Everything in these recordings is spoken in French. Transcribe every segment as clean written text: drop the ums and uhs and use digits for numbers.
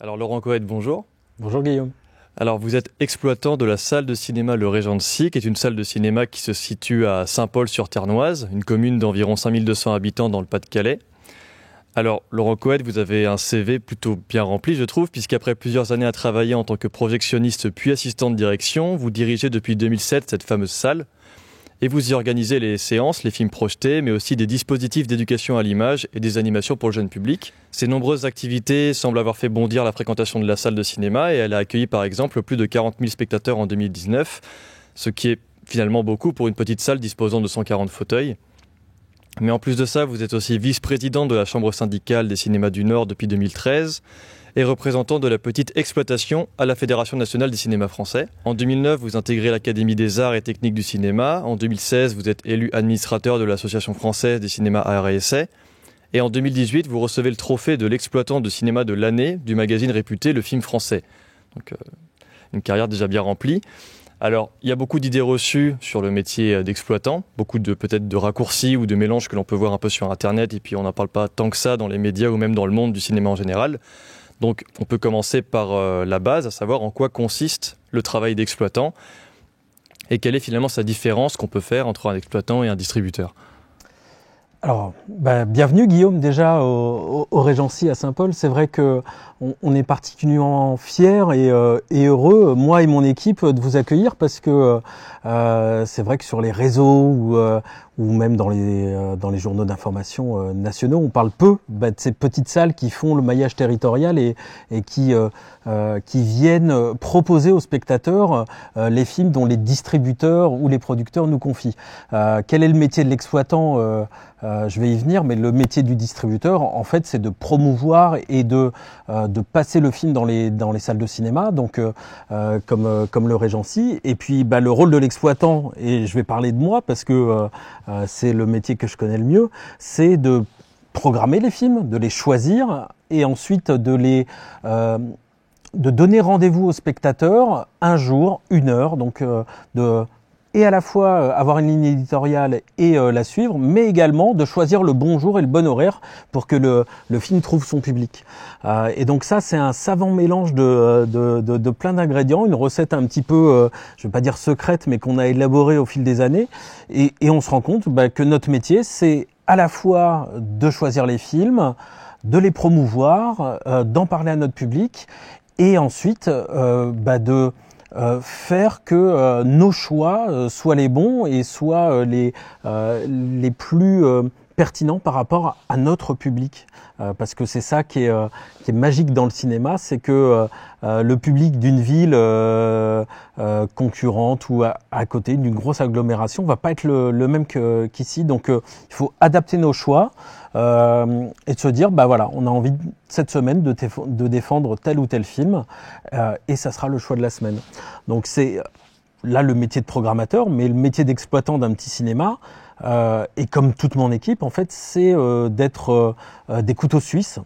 Alors Laurent Coët, bonjour. Bonjour Guillaume. Alors vous êtes exploitant de la salle de cinéma Le Regency, qui est une salle de cinéma qui se situe à Saint-Paul-sur-Ternoise, une commune d'environ 5200 habitants dans le Pas-de-Calais. Alors Laurent Coët, vous avez un CV plutôt bien rempli je trouve, puisqu'après plusieurs années à travailler en tant que projectionniste puis assistant de direction, vous dirigez depuis 2007 cette fameuse salle. Et vous y organisez les séances, les films projetés, mais aussi des dispositifs d'éducation à l'image et des animations pour le jeune public. Ces nombreuses activités semblent avoir fait bondir la fréquentation de la salle de cinéma et elle a accueilli par exemple plus de 40 000 spectateurs en 2019, ce qui est finalement beaucoup pour une petite salle disposant de 140 fauteuils. Mais en plus de ça, vous êtes aussi vice-président de la Chambre syndicale des cinémas du Nord depuis 2013 et représentant de la petite exploitation à la Fédération nationale des cinémas français. En 2009, vous intégrez l'Académie des arts et techniques du cinéma. En 2016, vous êtes élu administrateur de l'Association française des cinémas arts et essais. Et en 2018, vous recevez le trophée de l'exploitant de cinéma de l'année du magazine réputé Le Film Français. Donc, une carrière déjà bien remplie. Alors, il y a beaucoup d'idées reçues sur le métier d'exploitant, beaucoup peut-être de raccourcis ou de mélanges que l'on peut voir un peu sur Internet, et puis on n'en parle pas tant que ça dans les médias ou même dans le monde du cinéma en général. Donc, on peut commencer par la base, à savoir en quoi consiste le travail d'exploitant et quelle est finalement sa différence qu'on peut faire entre un exploitant et un distributeur. Alors, bienvenue Guillaume déjà au Regency à Saint-Paul. C'est vrai que on est particulièrement fiers et heureux, moi et mon équipe, de vous accueillir parce que c'est vrai que sur les réseaux ou même dans les journaux d'information nationaux, on parle peu de ces petites salles qui font le maillage territorial et qui viennent proposer aux spectateurs les films dont les distributeurs ou les producteurs nous confient. Quel est le métier de l'exploitant je vais y venir, mais le métier du distributeur, en fait, c'est de promouvoir et de passer le film dans les salles de cinéma, donc comme le Regency. Et puis, le rôle de l'exploitant, et je vais parler de moi parce que c'est le métier que je connais le mieux, c'est de programmer les films, de les choisir et ensuite de donner rendez-vous aux spectateurs un jour, une heure, donc et à la fois avoir une ligne éditoriale et la suivre, mais également de choisir le bon jour et le bon horaire pour que le film trouve son public. Et donc ça, c'est un savant mélange de plein d'ingrédients, une recette un petit peu, je ne vais pas dire secrète, mais qu'on a élaborée au fil des années. Et on se rend compte que notre métier, c'est à la fois de choisir les films, de les promouvoir, d'en parler à notre public, et ensuite de faire que nos choix soient les bons et soient les plus pertinents par rapport à notre public. Parce que c'est ça qui est magique dans le cinéma, c'est que le public d'une ville concurrente ou à côté d'une grosse agglomération va pas être le même qu'ici. Donc il faut adapter nos choix et de se dire on a envie cette semaine de défendre tel ou tel film et ça sera le choix de la semaine. Donc c'est là le métier de programmateur, mais le métier d'exploitant d'un petit cinéma, et comme toute mon équipe, en fait, c'est d'être des couteaux suisses,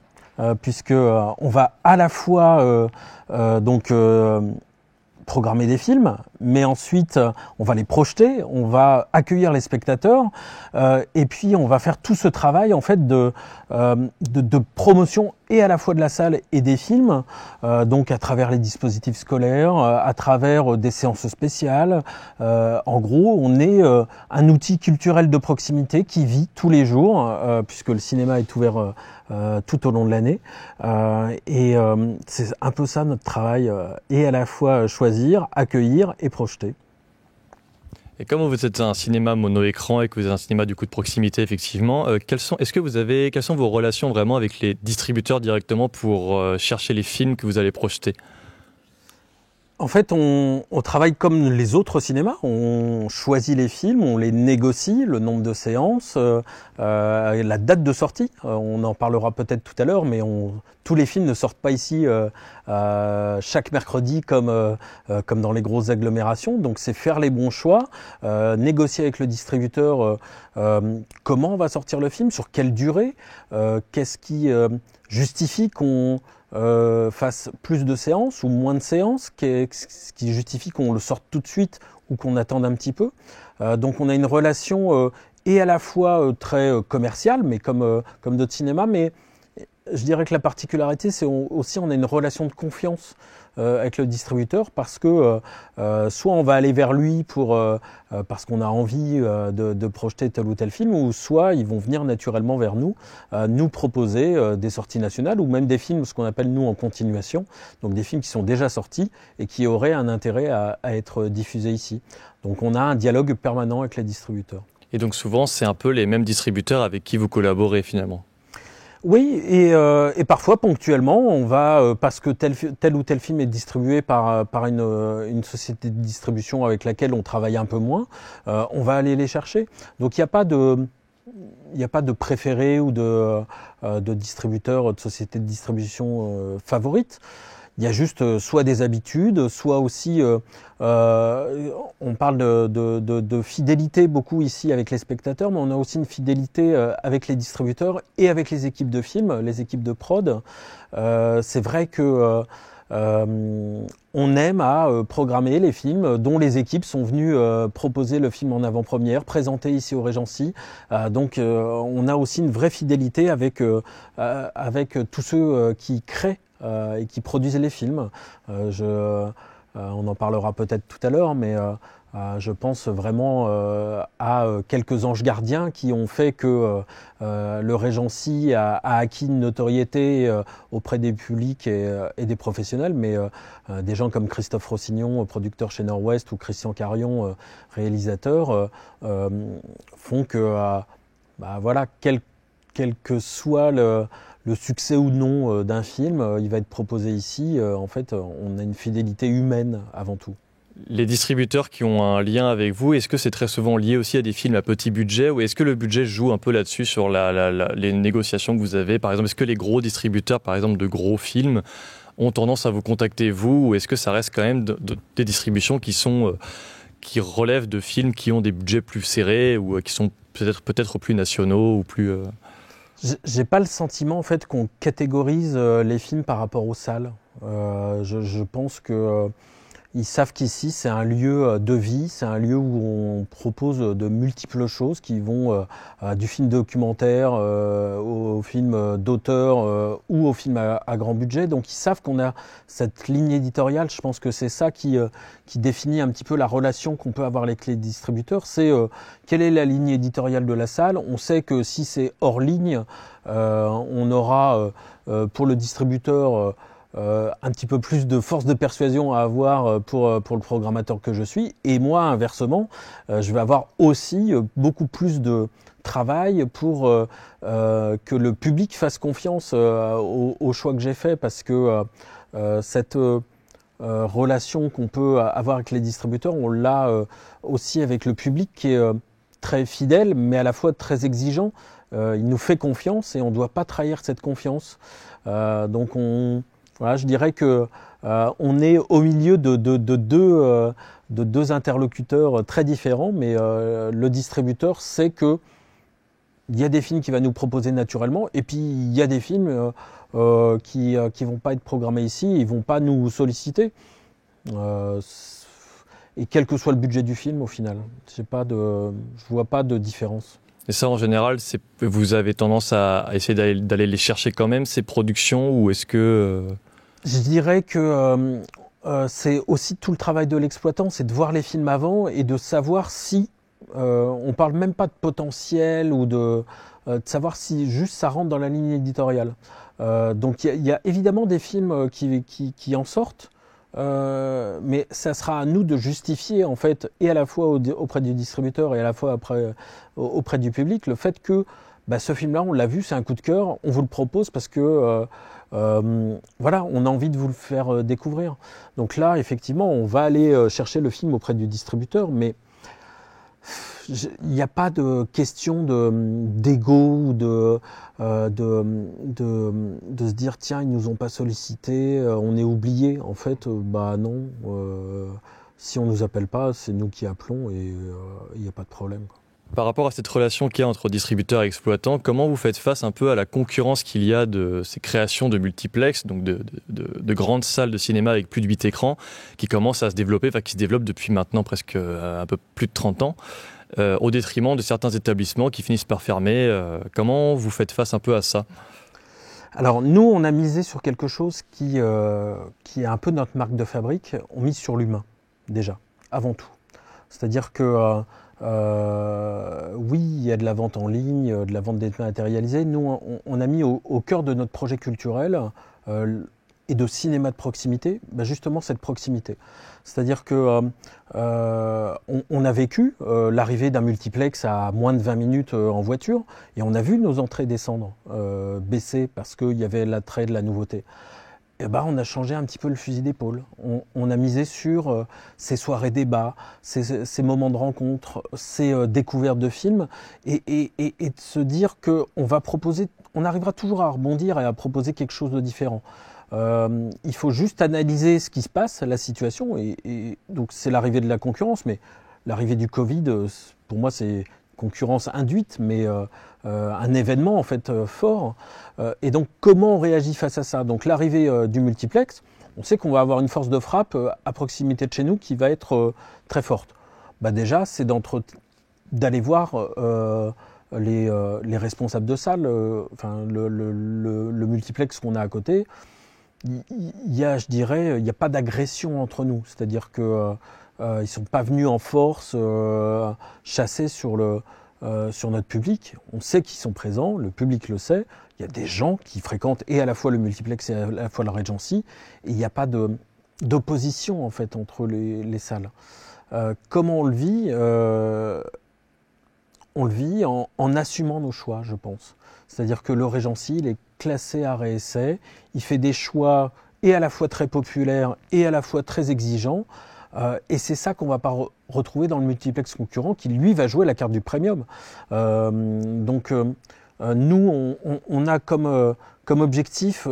puisque on va à la fois programmer des films, mais ensuite on va les projeter, on va accueillir les spectateurs, et puis on va faire tout ce travail en fait de promotion et à la fois de la salle et des films, donc à travers les dispositifs scolaires, à travers des séances spéciales. En gros, on est un outil culturel de proximité qui vit tous les jours, puisque le cinéma est ouvert tout au long de l'année. Et c'est un peu ça notre travail, et à la fois choisir, accueillir et projeter. Et comme vous êtes un cinéma mono-écran et que vous êtes un cinéma du coup de proximité effectivement, quelles sont vos relations vraiment avec les distributeurs directement pour chercher les films que vous allez projeter ? En fait, on travaille comme les autres cinémas. On choisit les films, on les négocie, le nombre de séances, la date de sortie. On en parlera peut-être tout à l'heure, mais tous les films ne sortent pas ici chaque mercredi comme dans les grosses agglomérations. Donc c'est faire les bons choix, négocier avec le distributeur comment on va sortir le film, sur quelle durée, qu'est-ce qui justifie qu'on fasse plus de séances ou moins de séances, ce qui justifie qu'on le sorte tout de suite ou qu'on attende un petit peu. Donc on a une relation et à la fois très commerciale, mais comme d'autres cinémas, mais Je dirais que la particularité, c'est aussi on a une relation de confiance avec le distributeur parce que soit on va aller vers lui parce qu'on a envie de projeter tel ou tel film, ou soit ils vont venir naturellement vers nous, nous proposer des sorties nationales ou même des films, ce qu'on appelle nous en continuation, donc des films qui sont déjà sortis et qui auraient un intérêt à être diffusés ici. Donc on a un dialogue permanent avec les distributeurs. Et donc souvent, c'est un peu les mêmes distributeurs avec qui vous collaborez finalement. Oui, et parfois ponctuellement, on va parce que tel ou tel film est distribué par une société de distribution avec laquelle on travaille un peu moins, on va aller les chercher. Donc il n'y a pas de préféré ou de distributeur, de société de distribution favorite. Il y a juste soit des habitudes, soit aussi, on parle de fidélité beaucoup ici avec les spectateurs, mais on a aussi une fidélité avec les distributeurs et avec les équipes de films, les équipes de prod. C'est vrai que on aime à programmer les films dont les équipes sont venues proposer le film en avant-première, présenter ici au Régency. Donc on a aussi une vraie fidélité avec tous ceux qui créent et qui produisent les films. On en parlera peut-être tout à l'heure, mais je pense vraiment à quelques anges gardiens qui ont fait que le Régency a acquis une notoriété auprès des publics et des professionnels, mais des gens comme Christophe Rossignon, producteur chez Nord-Ouest, ou Christian Carion, réalisateur, font que voilà, quel que soit le succès ou non d'un film, il va être proposé ici. En fait, on a une fidélité humaine avant tout. Les distributeurs qui ont un lien avec vous, est-ce que c'est très souvent lié aussi à des films à petit budget, ou est-ce que le budget joue un peu là-dessus sur les négociations que vous avez? Par exemple, est-ce que les gros distributeurs, par exemple, de gros films, ont tendance à vous contacter vous, ou est-ce que ça reste quand même des distributions qui relèvent de films qui ont des budgets plus serrés ou qui sont peut-être plus nationaux ou plus... J'ai pas le sentiment en fait qu'on catégorise les films par rapport aux salles. Je pense que ils savent qu'ici c'est un lieu de vie, c'est un lieu où on propose de multiples choses qui vont du film documentaire au film d'auteur ou au film à grand budget. Donc ils savent qu'on a cette ligne éditoriale. Je pense que c'est ça qui définit un petit peu la relation qu'on peut avoir avec les distributeurs. C'est quelle est la ligne éditoriale de la salle. On sait que si c'est hors ligne, on aura pour le distributeur un petit peu plus de force de persuasion à avoir pour le programmateur que je suis. Et moi, inversement, je vais avoir aussi beaucoup plus de travail pour que le public fasse confiance au choix que j'ai fait, parce que cette relation qu'on peut avoir avec les distributeurs, on l'a aussi avec le public qui est très fidèle, mais à la fois très exigeant. Il nous fait confiance et on ne doit pas trahir cette confiance. Donc voilà, je dirais que on est au milieu de deux interlocuteurs très différents, mais le distributeur sait que il y a des films qu'il va nous proposer naturellement, et puis il y a des films qui vont pas être programmés ici, ils vont pas nous solliciter. Et quel que soit le budget du film, au final, je vois pas de différence. Et ça, en général, vous avez tendance à essayer d'aller les chercher quand même, ces productions, ou est-ce que... Je dirais que c'est aussi tout le travail de l'exploitant, c'est de voir les films avant et de savoir si, on parle même pas de potentiel ou de savoir si juste ça rentre dans la ligne éditoriale. Donc il y a évidemment des films qui en sortent, mais ça sera à nous de justifier en fait, et à la fois auprès du distributeur et à la fois auprès du public, le fait que ce film-là, on l'a vu, c'est un coup de cœur, on vous le propose parce que voilà, on a envie de vous le faire découvrir. Donc là, effectivement, on va aller chercher le film auprès du distributeur, mais il n'y a pas de question d'ego ou de se dire tiens, ils nous ont pas sollicité, on est oublié. En fait, non. Si on nous appelle pas, c'est nous qui appelons et il n'y a pas de problème, quoi. Par rapport à cette relation qu'il y a entre distributeurs et exploitants, comment vous faites face un peu à la concurrence qu'il y a de ces créations de multiplex, donc de grandes salles de cinéma avec plus de 8 écrans, qui commencent à se développer, qui se développent depuis maintenant presque un peu plus de 30 ans, au détriment de certains établissements qui finissent par fermer. Comment vous faites face un peu à ça ? Alors nous, on a misé sur quelque chose qui est un peu notre marque de fabrique. On mise sur l'humain, déjà, avant tout. C'est-à-dire que oui, il y a de la vente en ligne, de la vente dématérialisée. Nous, on a mis au cœur de notre projet culturel et de cinéma de proximité, justement cette proximité. C'est-à-dire que on a vécu l'arrivée d'un multiplex à moins de 20 minutes en voiture et on a vu nos entrées descendre, baisser parce qu'il y avait l'attrait de la nouveauté. Et on a changé un petit peu le fusil d'épaule. On a misé sur ces soirées débats, ces moments de rencontre, ces découvertes de films et de se dire qu'on va proposer, on arrivera toujours à rebondir et à proposer quelque chose de différent. Il faut juste analyser ce qui se passe, la situation, et donc c'est l'arrivée de la concurrence, mais l'arrivée du Covid, pour moi c'est concurrence induite, mais un événement en fait fort. Et donc comment on réagit face à ça? Donc l'arrivée du multiplex, on sait qu'on va avoir une force de frappe à proximité de chez nous qui va être très forte. Déjà, c'est d'aller voir les responsables de salle, le multiplex qu'on a à côté. Il y a, je dirais, il n'y a pas d'agression entre nous. C'est-à-dire que ils sont pas venus en force chasser sur notre public. On sait qu'ils sont présents, le public le sait. Il y a des gens qui fréquentent et à la fois le multiplex et à la fois la Regency. Et il n'y a pas d'opposition en fait entre les salles. Comment on le vit? On le vit en assumant nos choix, je pense. C'est-à-dire que le Regency, il est classé art et essai, il fait des choix et à la fois très populaires et à la fois très exigeants, et c'est ça qu'on ne va pas retrouver dans le multiplex concurrent qui, lui, va jouer la carte du premium. Nous, on a comme objectif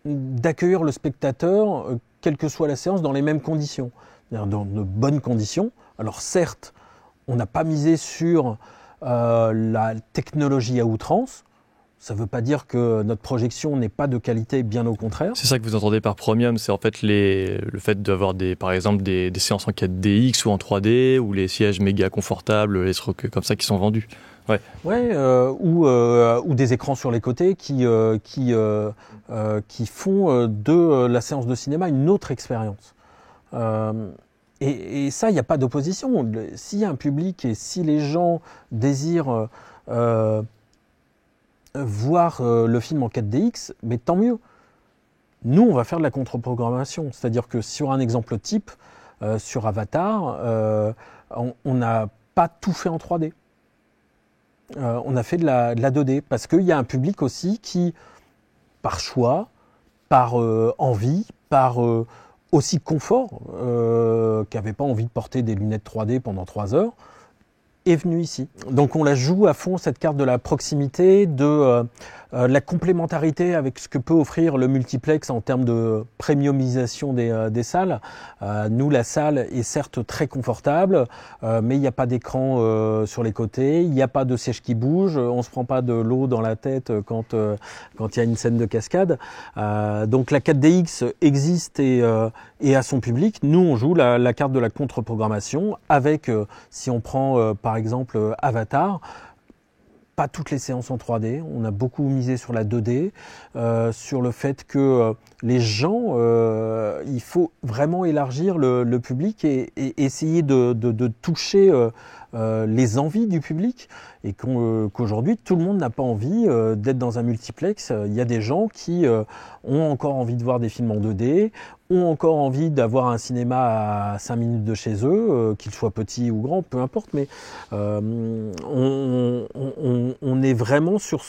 d'accueillir le spectateur, quelle que soit la séance, dans les mêmes conditions, c'est-à-dire dans de bonnes conditions. Alors certes, on n'a pas misé sur la technologie à outrance. Ça ne veut pas dire que notre projection n'est pas de qualité, bien au contraire. C'est ça que vous entendez par premium, c'est en fait le fait d'avoir par exemple des séances en 4DX ou en 3D, ou les sièges méga confortables, les trucs comme ça qui sont vendus. Ouais. Ou des écrans sur les côtés qui font de la séance de cinéma une autre expérience. Et ça, il n'y a pas d'opposition. S'il y a un public et si les gens désirent voir le film en 4DX, mais tant mieux. Nous, on va faire de la contre-programmation. C'est-à-dire que sur un exemple type, sur Avatar, on n'a pas tout fait en 3D. On a fait de la 2D parce qu'il y a un public aussi qui, par choix, par envie, par aussi confort, qui n'avait pas envie de porter des lunettes 3D pendant 3 heures, est venu ici. Donc on la joue à fond, cette carte de la proximité, de la complémentarité avec ce que peut offrir le multiplex en termes de premiumisation des salles. Nous, la salle est certes très confortable, mais il n'y a pas d'écran sur les côtés, il n'y a pas de siège qui bouge, on ne se prend pas de l'eau dans la tête quand il y a une scène de cascade. Donc la 4DX existe et à son public. Nous, on joue la carte de la contre-programmation avec, si on prend par exemple Avatar, pas toutes les séances en 3D, on a beaucoup misé sur la 2D, sur le fait que les gens, il faut vraiment élargir le public et essayer de toucher les envies du public, et qu'aujourd'hui tout le monde n'a pas envie d'être dans un multiplex. Il y a des gens qui ont encore envie de voir des films en 2D, ont encore envie d'avoir un cinéma à 5 minutes de chez eux, qu'il soit petit ou grand, peu importe, mais on est vraiment sur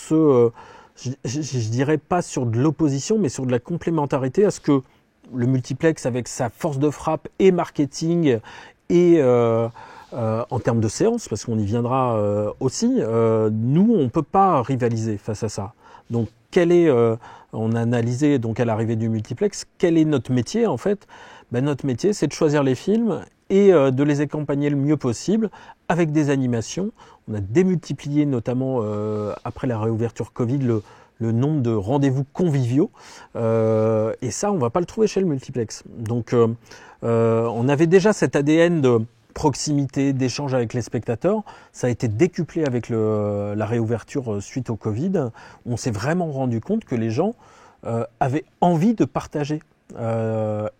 je dirais pas sur de l'opposition, mais sur de la complémentarité à ce que le multiplex, avec sa force de frappe et marketing et en termes de séance, parce qu'on y viendra aussi, nous, on ne peut pas rivaliser face à ça. Donc, on a analysé donc à l'arrivée du multiplex, quel est notre métier en fait? Notre métier, c'est de choisir les films et de les accompagner le mieux possible avec des animations. On a démultiplié notamment après la réouverture Covid le nombre de rendez-vous conviviaux, et ça, on ne va pas le trouver chez le multiplex. Donc, on avait déjà cet ADN proximité, d'échange avec les spectateurs, ça a été décuplé avec la réouverture suite au Covid. On s'est vraiment rendu compte que les gens avaient envie de partager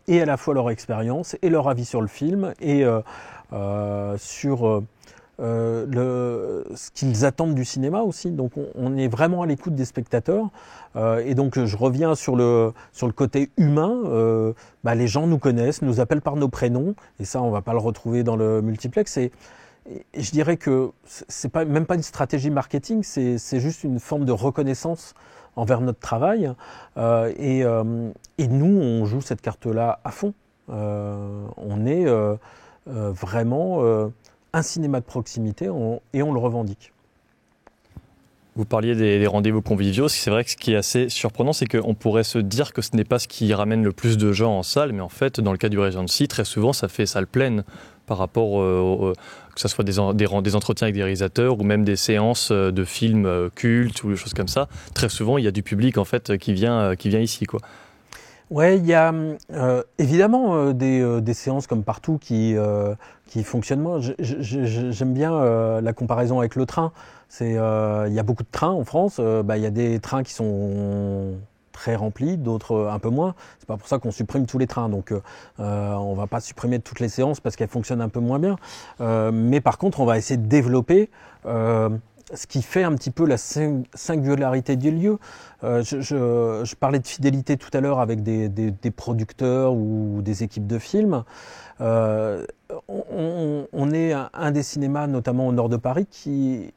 et à la fois leur expérience et leur avis sur le film et sur ce qu'ils attendent du cinéma aussi. Donc on est vraiment à l'écoute des spectateurs et donc je reviens sur le côté humain. Les gens nous connaissent, nous appellent par nos prénoms et ça on va pas le retrouver dans le multiplex. Et je dirais que c'est pas même pas une stratégie marketing, c'est juste une forme de reconnaissance envers notre travail et nous on joue cette carte-là à fond. On est vraiment un cinéma de proximité et on le revendique. Vous parliez des rendez-vous conviviaux. C'est vrai que ce qui est assez surprenant, c'est qu'on pourrait se dire que ce n'est pas ce qui ramène le plus de gens en salle, mais en fait, dans le cas du Regency, très souvent, ça fait salle pleine par rapport que ce soit des entretiens avec des réalisateurs ou même des séances de films cultes ou des choses comme ça. Très souvent, il y a du public en fait qui vient ici, quoi. Ouais, il y a évidemment des séances comme partout qui fonctionnent moins. J'aime bien la comparaison avec le train. Il y a beaucoup de trains en France. Il y a des trains qui sont très remplis, d'autres un peu moins. C'est pas pour ça qu'on supprime tous les trains. Donc on va pas supprimer toutes les séances parce qu'elles fonctionnent un peu moins bien. Mais par contre, on va essayer de développer ce qui fait un petit peu la singularité du lieu. Je parlais de fidélité tout à l'heure avec des producteurs ou des équipes de films. On est un des cinémas, notamment au nord de Paris, qui,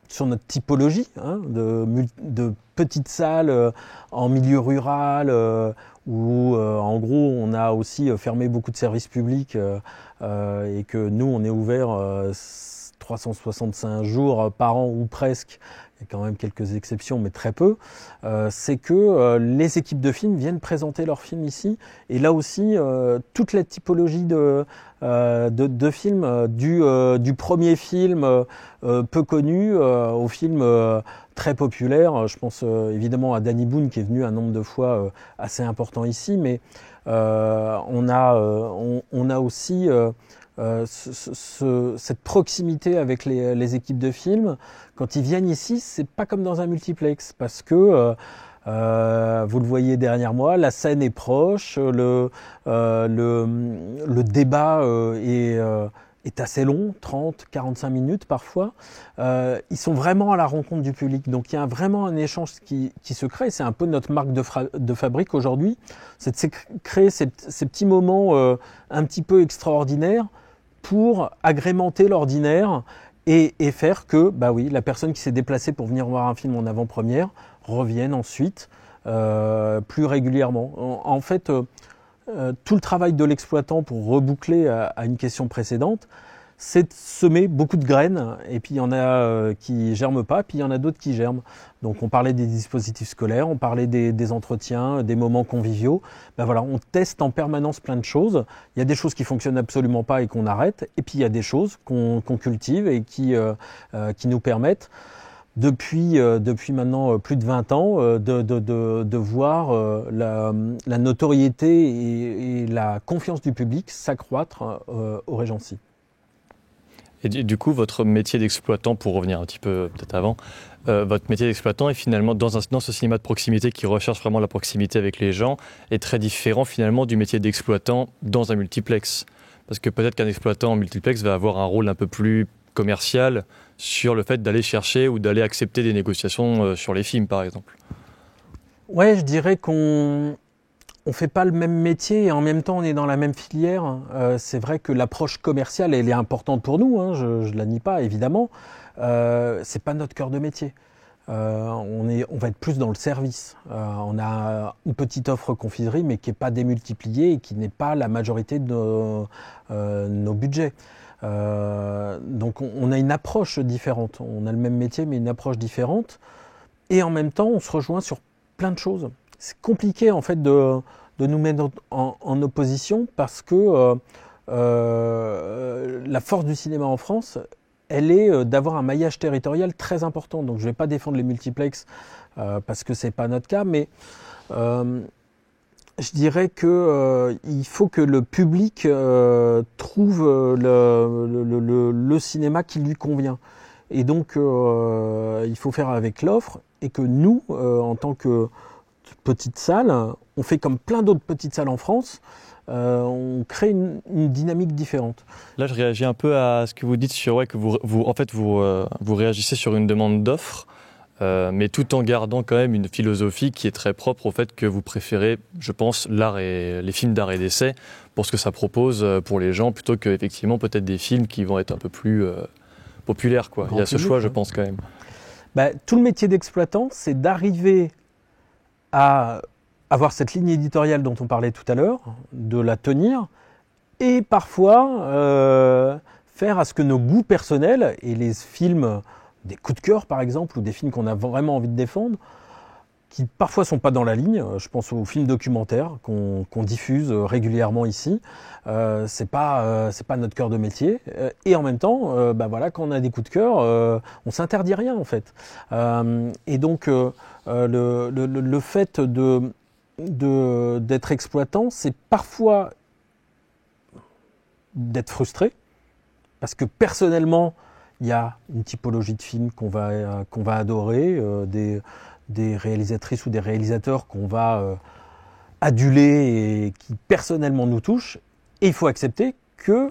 sur notre typologie de petites salles en milieu rural, où en gros on a aussi fermé beaucoup de services publics et que nous on est ouvert 365 jours par an ou presque, il y a quand même quelques exceptions mais très peu, c'est que les équipes de films viennent présenter leurs films ici et là aussi toute la typologie de films du premier film peu connu au film très populaire. Je pense évidemment à Danny Boone qui est venu un nombre de fois assez important ici, mais on a aussi cette proximité avec les équipes de films. Quand ils viennent ici, c'est pas comme dans un multiplex parce que vous le voyez derrière moi, la scène est proche, le débat est assez long, 30, 45 minutes parfois. Ils sont vraiment à la rencontre du public. Donc il y a vraiment un échange qui se crée. C'est un peu notre marque de fabrique aujourd'hui. C'est de créer ces petits moments un petit peu extraordinaires pour agrémenter l'ordinaire et faire que la personne qui s'est déplacée pour venir voir un film en avant-première revienne ensuite plus régulièrement. En fait, tout le travail de l'exploitant, pour reboucler à une question précédente, c'est de semer beaucoup de graines, et puis il y en a qui germent pas, puis il y en a d'autres qui germent. Donc on parlait des dispositifs scolaires, on parlait des entretiens, des moments conviviaux. On teste en permanence plein de choses. Il y a des choses qui fonctionnent absolument pas et qu'on arrête, et puis il y a des choses qu'on cultive et qui nous permettent depuis maintenant plus de 20 ans de voir la notoriété et la confiance du public s'accroître au Regency. Et du coup, votre métier d'exploitant, pour revenir un petit peu peut-être avant, votre métier d'exploitant est finalement dans ce cinéma de proximité qui recherche vraiment la proximité avec les gens, est très différent finalement du métier d'exploitant dans un multiplex. Parce que peut-être qu'un exploitant en multiplex va avoir un rôle un peu plus commercial sur le fait d'aller chercher ou d'aller accepter des négociations sur les films, par exemple. Ouais, je dirais qu'on fait pas le même métier et en même temps on est dans la même filière. C'est vrai que l'approche commerciale, elle est importante pour nous, je la nie pas évidemment. C'est pas notre cœur de métier. On va être plus dans le service. On a une petite offre confiserie mais qui n'est pas démultipliée et qui n'est pas la majorité de nos budgets. Donc on a une approche différente. On a le même métier mais une approche différente. Et en même temps on se rejoint sur plein de choses. C'est compliqué en fait de nous mettre en opposition parce que la force du cinéma en France, elle est d'avoir un maillage territorial très important. Donc je ne vais pas défendre les multiplex parce que c'est pas notre cas, mais je Je dirais que il faut que le public trouve le cinéma qui lui convient. Et donc, il faut faire avec l'offre et que nous, en tant que petite salle, on fait comme plein d'autres petites salles en France, on crée une dynamique différente. Là, je réagis un peu à ce que vous dites sur que vous réagissez sur une demande d'offre, mais tout en gardant quand même une philosophie qui est très propre au fait que vous préférez, je pense, les films d'art et d'essai pour ce que ça propose pour les gens, plutôt que effectivement peut-être des films qui vont être un peu plus populaires, quoi. Il y a ce choix, je pense, quand même. Tout le métier d'exploitant, c'est d'arriver à avoir cette ligne éditoriale dont on parlait tout à l'heure, de la tenir, et parfois faire à ce que nos goûts personnels, et les films, des coups de cœur par exemple, ou des films qu'on a vraiment envie de défendre, qui parfois sont pas dans la ligne, je pense aux films documentaires qu'on diffuse régulièrement ici, c'est pas notre cœur de métier, et en même temps, voilà, quand on a des coups de cœur, on s'interdit rien en fait. Et donc le fait d'être exploitant, c'est parfois d'être frustré, parce que personnellement, il y a une typologie de films qu'on va adorer, des réalisatrices ou des réalisateurs qu'on va aduler et qui personnellement nous touchent. Et il faut accepter que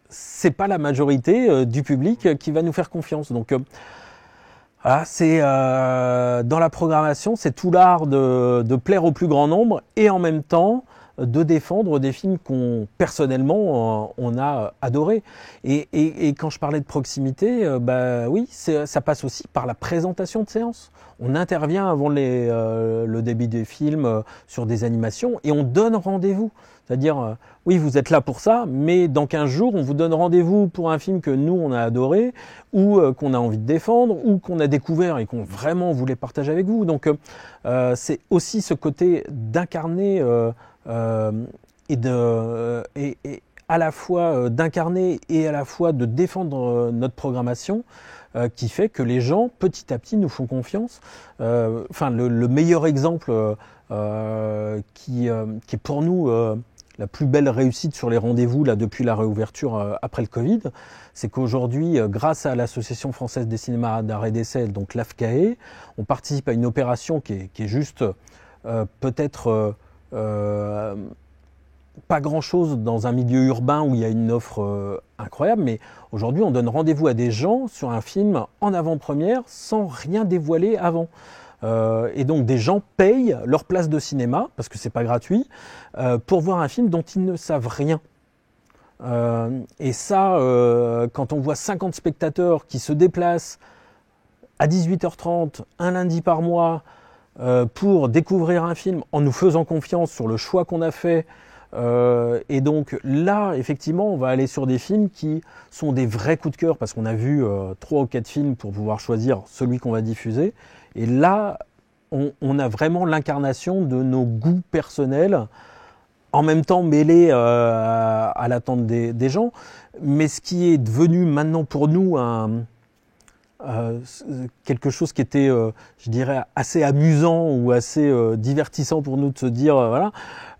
c'est pas la majorité du public qui va nous faire confiance. Donc voilà, c'est dans la programmation, c'est tout l'art de plaire au plus grand nombre et en même temps de défendre des films qu'on personnellement on a adorés. Et quand je parlais de proximité, oui, ça passe aussi par la présentation de séances. On intervient avant le début des films sur des animations et on donne rendez-vous. C'est-à-dire, oui, vous êtes là pour ça, mais dans 15 jours, on vous donne rendez-vous pour un film que nous, on a adoré, ou qu'on a envie de défendre, ou qu'on a découvert et qu'on vraiment voulait partager avec vous. Donc, c'est aussi ce côté d'incarner et à la fois d'incarner et à la fois de défendre notre programmation qui fait que les gens, petit à petit, nous font confiance. Le meilleur exemple qui est pour nous la plus belle réussite sur les rendez-vous là depuis la réouverture après le Covid, c'est qu'aujourd'hui, grâce à l'Association française des cinémas d'art et d'essai, donc l'AFCAE, on participe à une opération qui est juste peut-être pas grand-chose dans un milieu urbain où il y a une offre incroyable, mais aujourd'hui, on donne rendez-vous à des gens sur un film en avant-première sans rien dévoiler avant. Et donc des gens payent leur place de cinéma, parce que c'est pas gratuit, pour voir un film dont ils ne savent rien. Et ça, quand on voit 50 spectateurs qui se déplacent à 18h30, un lundi par mois, pour découvrir un film en nous faisant confiance sur le choix qu'on a fait, et donc là, effectivement, on va aller sur des films qui sont des vrais coups de cœur, parce qu'on a vu 3 ou 4 films pour pouvoir choisir celui qu'on va diffuser. Et là, on a vraiment l'incarnation de nos goûts personnels, en même temps mêlés à l'attente des gens. Mais ce qui est devenu maintenant pour nous quelque chose qui était, je dirais, assez amusant ou assez divertissant pour nous de se dire,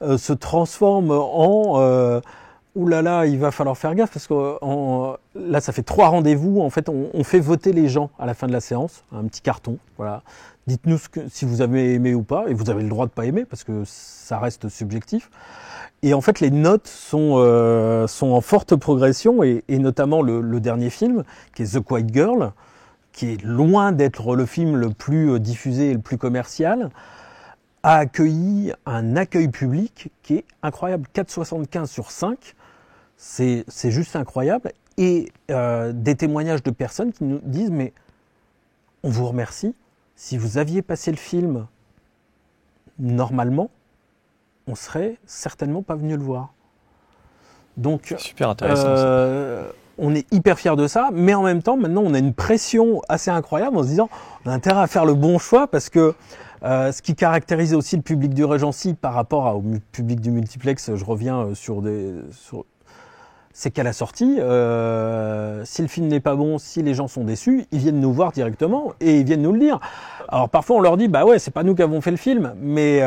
se transforme en ouh là là, il va falloir faire gaffe parce que là, ça fait 3 rendez-vous. En fait, on fait voter les gens à la fin de la séance, un petit carton. Voilà. Dites-nous si vous avez aimé ou pas, et vous avez le droit de pas aimer parce que ça reste subjectif. Et en fait, les notes sont en forte progression et notamment le dernier film, qui est The Quiet Girl, qui est loin d'être le film le plus diffusé et le plus commercial, a accueilli un accueil public qui est incroyable. 4,75 sur 5, c'est juste incroyable. Et des témoignages de personnes qui nous disent « mais on vous remercie, si vous aviez passé le film normalement, on serait certainement pas venu le voir. » Donc, super intéressant. On est hyper fiers de ça, mais en même temps, maintenant, on a une pression assez incroyable en se disant on a intérêt à faire le bon choix parce que ce qui caractérise aussi le public du Regency par rapport au public du multiplex, je reviens c'est qu'à la sortie, si le film n'est pas bon, si les gens sont déçus, ils viennent nous voir directement et ils viennent nous le dire. Alors parfois on leur dit bah ouais, c'est pas nous qui avons fait le film, mais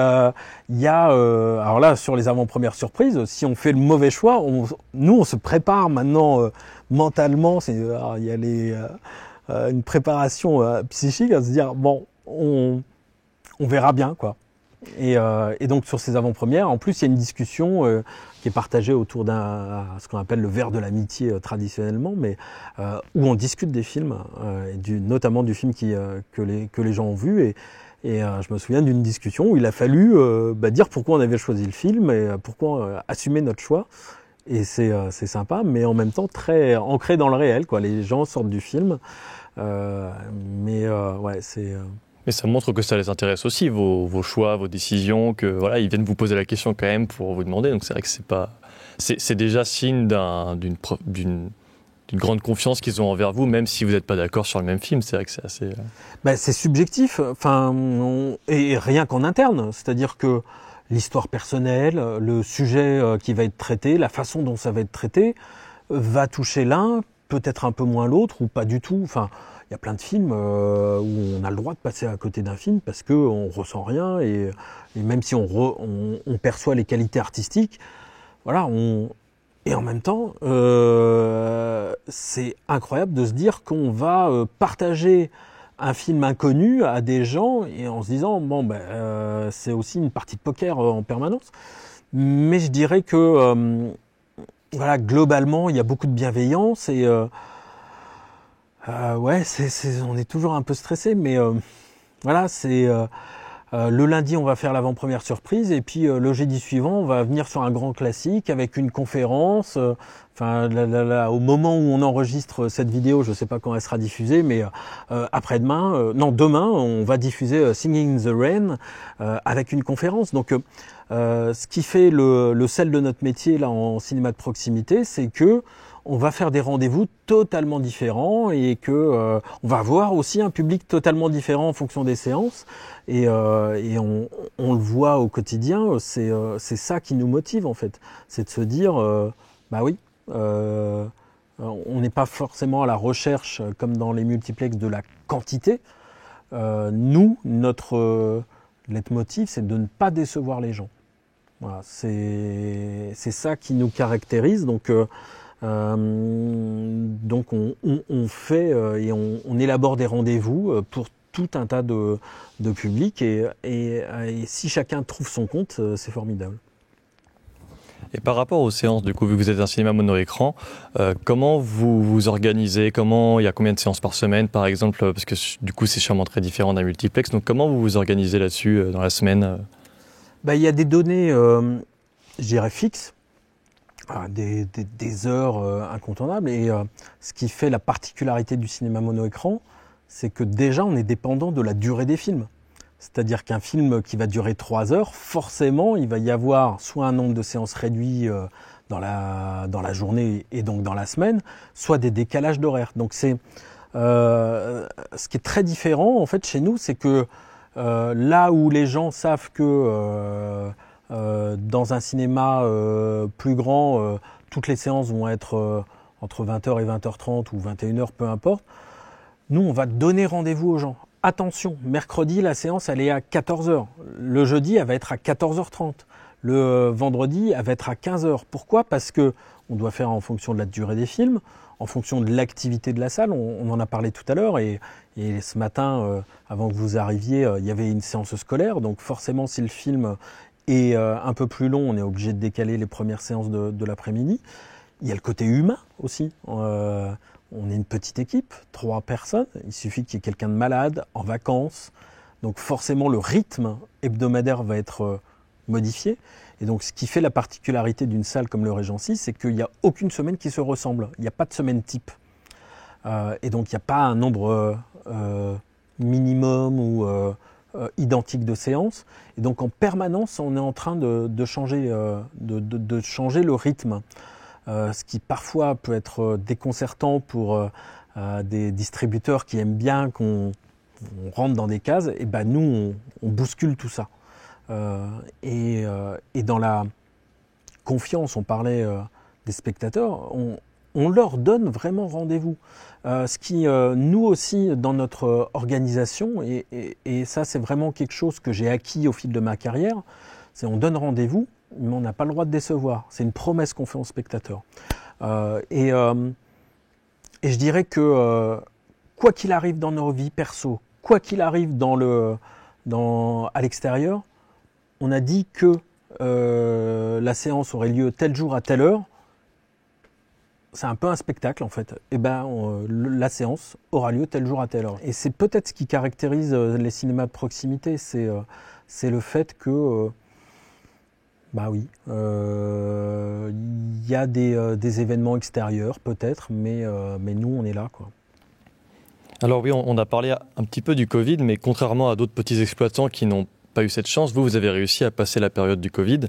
il y a alors là sur les avant-premières surprises, si on fait le mauvais choix, nous on se prépare maintenant mentalement, il y a une préparation psychique à se dire bon, on verra bien quoi. Et donc sur ces avant-premières, en plus il y a une discussion qui est partagée autour ce qu'on appelle le verre de l'amitié traditionnellement, mais où on discute des films, notamment du film que les gens ont vu. Et je me souviens d'une discussion où il a fallu dire pourquoi on avait choisi le film et pourquoi assumer notre choix. Et c'est sympa, mais en même temps très ancré dans le réel, quoi. Les gens sortent du film, ouais, c'est... Mais ça montre que ça les intéresse aussi, vos choix, vos décisions, que voilà, ils viennent vous poser la question quand même pour vous demander. Donc c'est vrai que c'est déjà signe d'une grande confiance qu'ils ont envers vous, même si vous n'êtes pas d'accord sur le même film. C'est vrai que c'est assez. C'est subjectif. Enfin, et rien qu'en interne, c'est-à-dire que l'histoire personnelle, le sujet qui va être traité, la façon dont ça va être traité, va toucher l'un, peut-être un peu moins l'autre ou pas du tout. Enfin. Il y a plein de films où on a le droit de passer à côté d'un film parce qu'on ne ressent rien et même si on perçoit les qualités artistiques, voilà, et en même temps, c'est incroyable de se dire qu'on va partager un film inconnu à des gens et en se disant c'est aussi une partie de poker en permanence. Mais je dirais que voilà, globalement, il y a beaucoup de bienveillance et ouais, on est toujours un peu stressé, mais voilà, le lundi on va faire l'avant-première surprise et puis le jeudi suivant on va venir sur un grand classique avec une conférence. Enfin, au moment où on enregistre cette vidéo, je ne sais pas quand elle sera diffusée, mais demain, on va diffuser Singing in the Rain avec une conférence. Donc, ce qui fait le sel de notre métier là en cinéma de proximité, c'est que on va faire des rendez-vous totalement différents et que on va avoir aussi un public totalement différent en fonction des séances et on le voit au quotidien. C'est ça qui nous motive en fait, c'est de se dire bah oui, on n'est pas forcément à la recherche comme dans les multiplex de la quantité. Nous, notre leitmotiv, c'est de ne pas décevoir les gens. Voilà, c'est ça qui nous caractérise. Donc on fait et on élabore des rendez-vous pour tout un tas de publics et si chacun trouve son compte, c'est formidable. Et par rapport aux séances, du coup, vu que vous êtes un cinéma mono-écran, comment vous vous organisez? Il y a combien de séances par semaine, par exemple? Parce que du coup, c'est sûrement très différent d'un multiplex. Donc comment vous vous organisez là-dessus dans la semaine? Il y a des données, je dirais, fixes. Des heures incontournables et ce qui fait la particularité du cinéma mono-écran, c'est que déjà on est dépendant de la durée des films. C'est-à-dire qu'un film qui va durer 3 heures, forcément il va y avoir soit un nombre de séances réduit dans la journée et donc dans la semaine, soit des décalages d'horaire. Donc c'est ce qui est très différent en fait chez nous, c'est que là où les gens savent que dans un cinéma plus grand, toutes les séances vont être entre 20h et 20h30 ou 21h, peu importe. Nous, on va donner rendez-vous aux gens. Attention, mercredi, la séance, elle est à 14h. Le jeudi, elle va être à 14h30. Le vendredi, elle va être à 15h. Pourquoi ? Parce que on doit faire en fonction de la durée des films, en fonction de l'activité de la salle. On en a parlé tout à l'heure et ce matin, avant que vous arriviez, il y avait une séance scolaire. Donc forcément, si le film est un peu plus long, on est obligé de décaler les premières séances de l'après-midi. Il y a le côté humain aussi. On est une petite équipe, 3 personnes. Il suffit qu'il y ait quelqu'un de malade, en vacances. Donc forcément, le rythme hebdomadaire va être modifié. Et donc, ce qui fait la particularité d'une salle comme le Régency, c'est qu'il n'y a aucune semaine qui se ressemble. Il n'y a pas de semaine type. Et donc, il n'y a pas un nombre minimum ou identique de séances. Et donc, en permanence, on est en train de changer le rythme. Ce qui parfois peut être déconcertant pour des distributeurs qui aiment bien qu'on rentre dans des cases. Et ben nous, on bouscule tout ça. Et dans la confiance, on parlait des spectateurs, on leur donne vraiment rendez-vous. Ce qui, nous aussi, dans notre organisation, et ça c'est vraiment quelque chose que j'ai acquis au fil de ma carrière, c'est on donne rendez-vous, mais on n'a pas le droit de décevoir. C'est une promesse qu'on fait aux spectateurs. Et je dirais que quoi qu'il arrive dans nos vies perso, quoi qu'il arrive à l'extérieur, on a dit que la séance aurait lieu tel jour à telle heure. C'est un peu un spectacle en fait. Et la séance aura lieu tel jour à telle heure. Et c'est peut-être ce qui caractérise les cinémas de proximité, c'est le fait que il y a des événements extérieurs peut-être, mais nous on est là quoi. Alors oui, on a parlé un petit peu du Covid, mais contrairement à d'autres petits exploitants qui n'ont pas eu cette chance, vous avez réussi à passer la période du Covid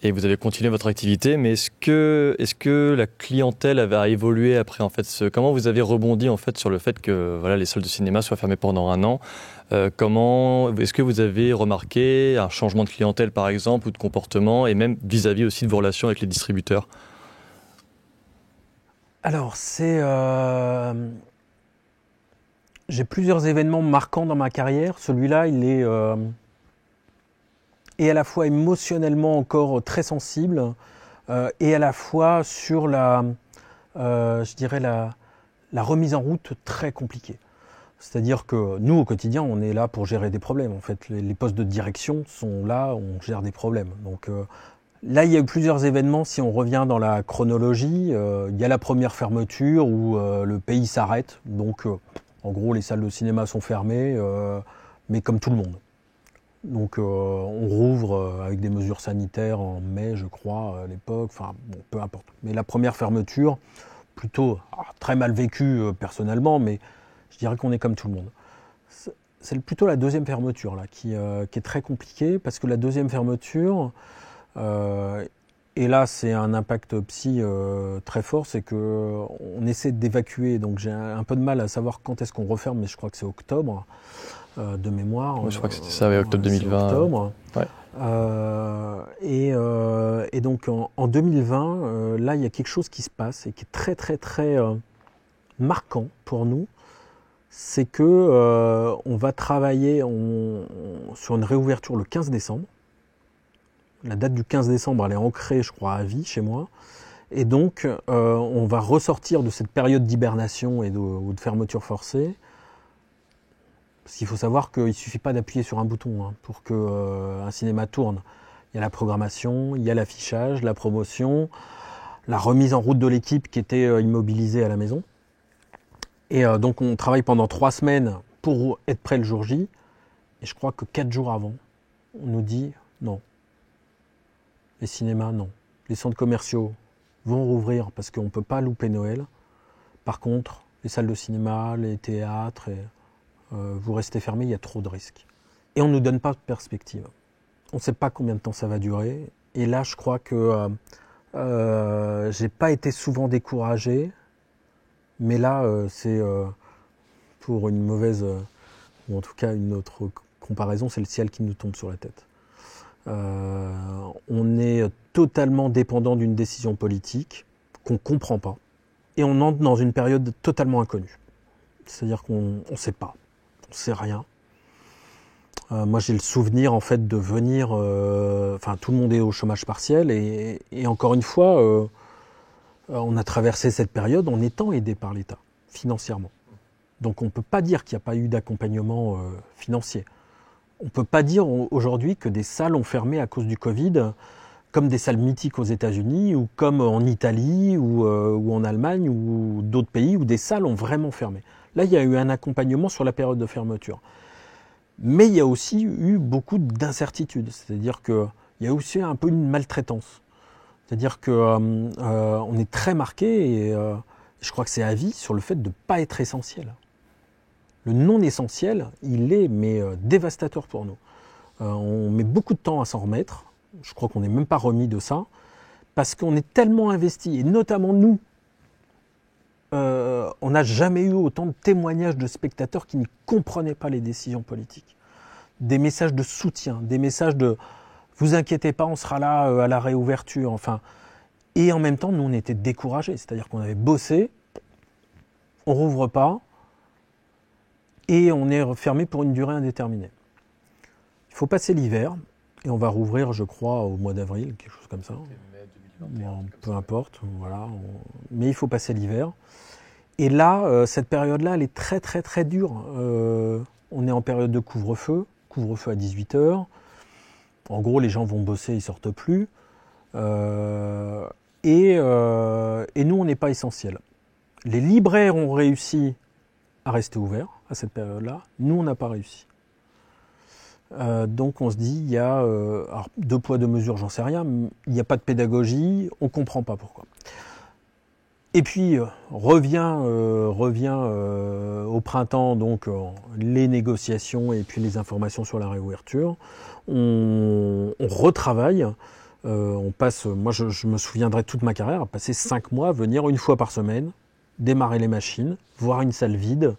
et vous avez continué votre activité. Mais est-ce que la clientèle avait évolué après en fait comment vous avez rebondi en fait sur le fait que voilà, les salles de cinéma soient fermées pendant un an? Est-ce que vous avez remarqué un changement de clientèle par exemple ou de comportement et même vis-à-vis aussi de vos relations avec les distributeurs? Alors j'ai plusieurs événements marquants dans ma carrière. Celui-là, il est à la fois émotionnellement encore très sensible et à la fois sur la remise en route très compliquée. C'est-à-dire que nous, au quotidien, on est là pour gérer des problèmes. En fait, les postes de direction sont là, on gère des problèmes. Donc là, il y a eu plusieurs événements. Si on revient dans la chronologie, il y a la première fermeture où le pays s'arrête. Donc, en gros, les salles de cinéma sont fermées, mais comme tout le monde. Donc on rouvre avec des mesures sanitaires en mai, je crois, à l'époque. Enfin, bon, peu importe. Mais la première fermeture, plutôt très mal vécue personnellement, mais je dirais qu'on est comme tout le monde. C'est plutôt la deuxième fermeture là, qui est très compliquée, parce que la deuxième fermeture, et là c'est un impact psy très fort, c'est qu'on essaie d'évacuer, donc j'ai un peu de mal à savoir quand est-ce qu'on referme, mais je crois que c'est octobre. De mémoire. Oui, je crois que c'était ça, octobre 2020. Octobre. Ouais. Et donc en 2020, là, il y a quelque chose qui se passe et qui est très, très, très marquant pour nous. C'est que on va travailler sur une réouverture le 15 décembre. La date du 15 décembre, elle est ancrée, je crois, à vie chez moi. Et donc, on va ressortir de cette période d'hibernation ou de fermeture forcée. Parce qu'il faut savoir qu'il ne suffit pas d'appuyer sur un bouton pour qu'un cinéma tourne. Il y a la programmation, il y a l'affichage, la promotion, la remise en route de l'équipe qui était immobilisée à la maison. Et donc on travaille pendant 3 semaines pour être prêt le jour J. Et je crois que 4 jours avant, on nous dit non. Les cinémas, non. Les centres commerciaux vont rouvrir parce qu'on ne peut pas louper Noël. Par contre, les salles de cinéma, les théâtres... vous restez fermé, il y a trop de risques. Et on ne nous donne pas de perspective. On ne sait pas combien de temps ça va durer. Et là, je crois que j'ai pas été souvent découragé, mais là, c'est pour une mauvaise, ou en tout cas une autre comparaison, c'est le ciel qui nous tombe sur la tête. On est totalement dépendant d'une décision politique qu'on ne comprend pas. Et on entre dans une période totalement inconnue. C'est-à-dire qu'on ne sait pas. On ne sait rien. Moi, j'ai le souvenir en fait de venir. Tout le monde est au chômage partiel et encore une fois, on a traversé cette période en étant aidé par l'État financièrement. Donc, on ne peut pas dire qu'il n'y a pas eu d'accompagnement financier. On ne peut pas dire aujourd'hui que des salles ont fermé à cause du Covid, comme des salles mythiques aux États-Unis ou comme en Italie ou en Allemagne ou d'autres pays où des salles ont vraiment fermé. Là, il y a eu un accompagnement sur la période de fermeture. Mais il y a aussi eu beaucoup d'incertitudes. C'est-à-dire qu'il y a aussi un peu une maltraitance. C'est-à-dire qu'on est très marqué, et je crois que c'est à vie, sur le fait de ne pas être essentiel. Le non-essentiel, il est dévastateur pour nous. On met beaucoup de temps à s'en remettre. Je crois qu'on n'est même pas remis de ça. Parce qu'on est tellement investi, et notamment nous, on n'a jamais eu autant de témoignages de spectateurs qui ne comprenaient pas les décisions politiques. Des messages de soutien, des messages de « vous inquiétez pas, on sera là à la réouverture ». Enfin, Et en même temps, nous, on était découragés. C'est-à-dire qu'on avait bossé, on ne rouvre pas, et on est fermé pour une durée indéterminée. Il faut passer l'hiver, et on va rouvrir, je crois, au mois d'avril, quelque chose comme ça. Bon, peu importe, voilà. Mais il faut passer l'hiver. Et là, cette période-là, elle est très très très dure. On est en période de couvre-feu à 18h. En gros, les gens vont bosser, ils sortent plus. Et nous, on n'est pas essentiel. Les libraires ont réussi à rester ouverts à cette période-là. Nous, on n'a pas réussi. Donc on se dit, il y a alors, 2 poids 2 mesures, j'en sais rien, il n'y a pas de pédagogie, on ne comprend pas pourquoi. Et puis revient au printemps donc les négociations et puis les informations sur la réouverture. On retravaille, on passe, moi je me souviendrai toute ma carrière, à passer 5 mois, venir une fois par semaine, démarrer les machines, voir une salle vide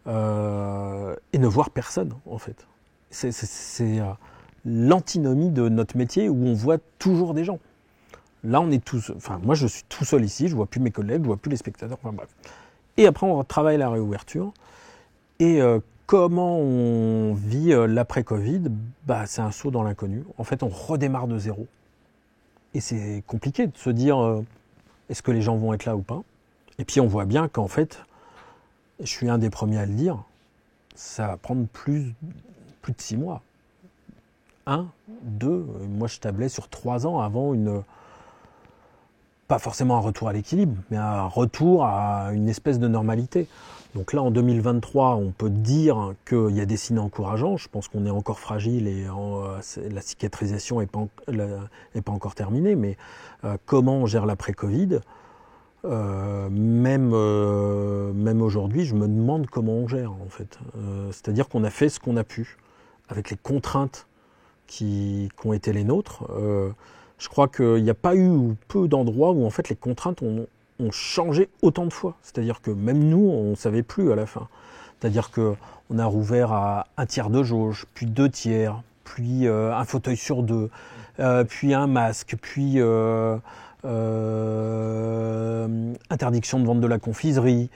et ne voir personne en fait. C'est l'antinomie de notre métier où on voit toujours des gens. Là, on est tous. Enfin, moi, je suis tout seul ici. Je vois plus mes collègues, je vois plus les spectateurs. Enfin bref. Et après, on travaille la réouverture. Et comment on vit l'après-Covid ? Bah, c'est un saut dans l'inconnu. En fait, on redémarre de zéro. Et c'est compliqué de se dire est-ce que les gens vont être là ou pas ? Et puis, on voit bien qu'en fait, je suis un des premiers à le dire, ça va prendre plus de 6 mois. 1, 2, moi je tablais sur 3 ans avant pas forcément un retour à l'équilibre, mais un retour à une espèce de normalité. Donc là, en 2023, on peut dire qu'il y a des signes encourageants. Je pense qu'on est encore fragile et la cicatrisation n'est pas encore terminée. Mais comment on gère l'après-Covid ? Même aujourd'hui, je me demande comment on gère, en fait. C'est-à-dire qu'on a fait ce qu'on a pu, avec les contraintes qui ont été les nôtres. Je crois qu'il n'y a pas eu ou peu d'endroits où en fait les contraintes ont changé autant de fois. C'est-à-dire que même nous, on ne savait plus à la fin. C'est-à-dire qu'on a rouvert à 1/3 de jauge, puis 2/3, puis un fauteuil sur 2, puis un masque, puis interdiction de vente de la confiserie,